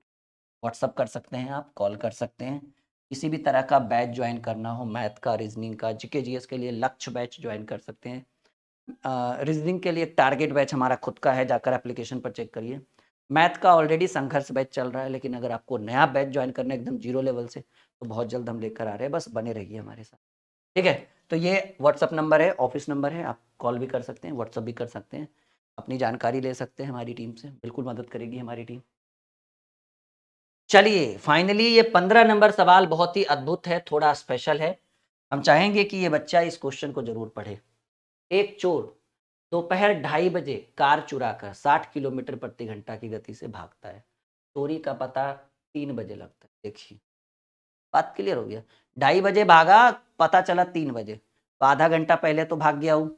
व्हाट्सअप कर सकते हैं आप, कॉल कर सकते हैं। किसी भी तरह का बैच ज्वाइन करना हो, मैथ का, रीजनिंग का, जीके जीएस के लिए लक्ष्य बैच ज्वाइन कर सकते हैं। रीजनिंग के लिए टारगेट बैच हमारा खुद का है, जाकर एप्लीकेशन पर चेक करिए। मैथ का ऑलरेडी संघर्ष बैच चल रहा है, लेकिन अगर आपको नया बैच ज्वाइन करना है एकदम जीरो लेवल से, तो बहुत जल्द हम लेकर आ रहे हैं, बस बने रहिए हमारे साथ। ठीक है, तो ये व्हाट्सअप नंबर है, ऑफिस नंबर है, आप कॉल भी कर सकते हैं, व्हाट्सअप भी कर सकते हैं, अपनी जानकारी ले सकते हैं हमारी टीम से, बिल्कुल मदद करेगी हमारी टीम। चलिए फाइनली ये 15 नंबर सवाल बहुत ही अद्भुत है, थोड़ा स्पेशल है। हम चाहेंगे कि ये बच्चा इस क्वेश्चन को जरूर पढ़े। एक चोर दोपहर 2:30 बजे कार चुराकर 60 किलोमीटर प्रति घंटा की गति से भागता है। चोरी का पता 3 बजे लगता है। देखिए बात क्लियर हो गया, 2:30 बजे भागा, पता चला 3 बजे, तो आधा घंटा पहले तो भाग गया हूँ।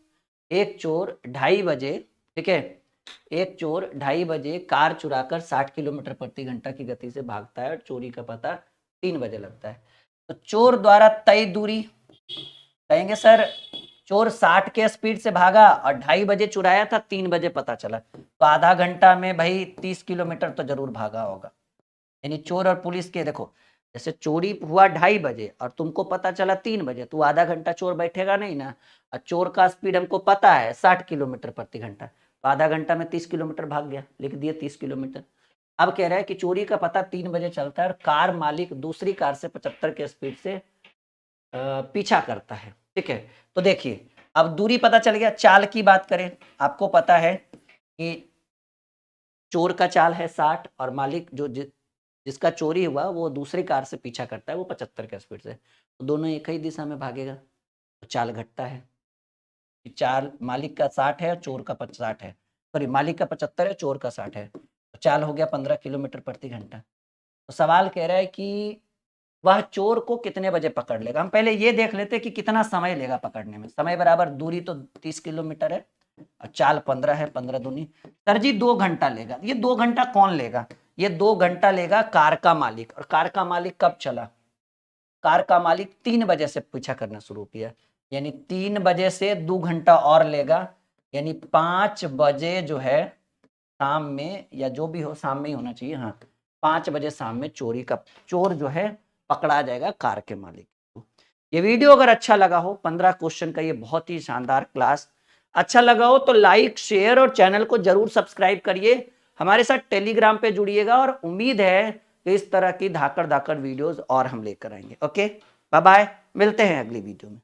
एक चोर 2:30 बजे, ठीक है, एक चोर 2:30 बजे कार चुराकर 60 किलोमीटर प्रति घंटा की गति से भागता है और चोरी का पता 3 बजे लगता है। तो चोर द्वारा तय दूरी, कहेंगे सर चोर 60 के स्पीड से भागा और 2:30 बजे चुराया था, 3 बजे पता चला, तो आधा घंटा में भाई 30 किलोमीटर तो जरूर भागा होगा। यानी चोर और पुलिस के देखो जैसे चोरी हुआ 2:30 बजे और तुमको पता चला 3 बजे, तो आधा घंटा चोर बैठेगा नहीं ना। और चोर का स्पीड हमको पता है 60 किलोमीटर प्रति घंटा, तो आधा घंटा में 30 किलोमीटर भाग गया, लिख दिया 30 किलोमीटर। अब कह रहा है कि चोरी का पता 3 बजे चलता है और कार मालिक दूसरी कार से 75 के स्पीड से पीछा करता है। ठीक है, तो देखिए अब दूरी पता चल गया। चाल की बात करें, आपको पता है कि चोर का चाल है 60 और मालिक जो जिसका चोरी हुआ वो दूसरी कार से पीछा करता है वो 75 के स्पीड से, तो दोनों एक ही दिशा में भागेगा, तो चाल घटता है। चाल मालिक का 60 है और चोर का 60 है, सॉरी मालिक का 75 है चोर का 60 है, तो चाल हो गया 15 किलोमीटर प्रति घंटा। तो सवाल कह रहा है कि वह चोर को कितने बजे पकड़ लेगा। हम पहले ये देख लेते कि कितना समय लेगा पकड़ने में। समय बराबर दूरी तो 30 किलोमीटर है और चाल 15 है, 15 दूनी। सर जी 2 घंटा लेगा। ये 2 घंटा कौन लेगा? ये 2 घंटा लेगा कार का मालिक। और कार का मालिक कब चला? कार का मालिक 3 बजे से पीछा करना शुरू किया, यानी 3 बजे से 2 घंटा और लेगा, यानी 5 बजे जो है शाम में, या जो भी हो शाम में ही होना चाहिए, हाँ 5 बजे शाम में चोर जो है पकड़ा जाएगा कार के मालिक को। ये वीडियो अगर अच्छा लगा हो, 15 क्वेश्चन का ये बहुत ही शानदार क्लास अच्छा लगा हो तो लाइक शेयर और चैनल को जरूर सब्सक्राइब करिए। हमारे साथ टेलीग्राम पे जुड़िएगा और उम्मीद है कि इस तरह की धाकड़ धाकड़ वीडियोस और हम लेकर आएंगे। ओके, बाय बाय, मिलते हैं अगली वीडियो में।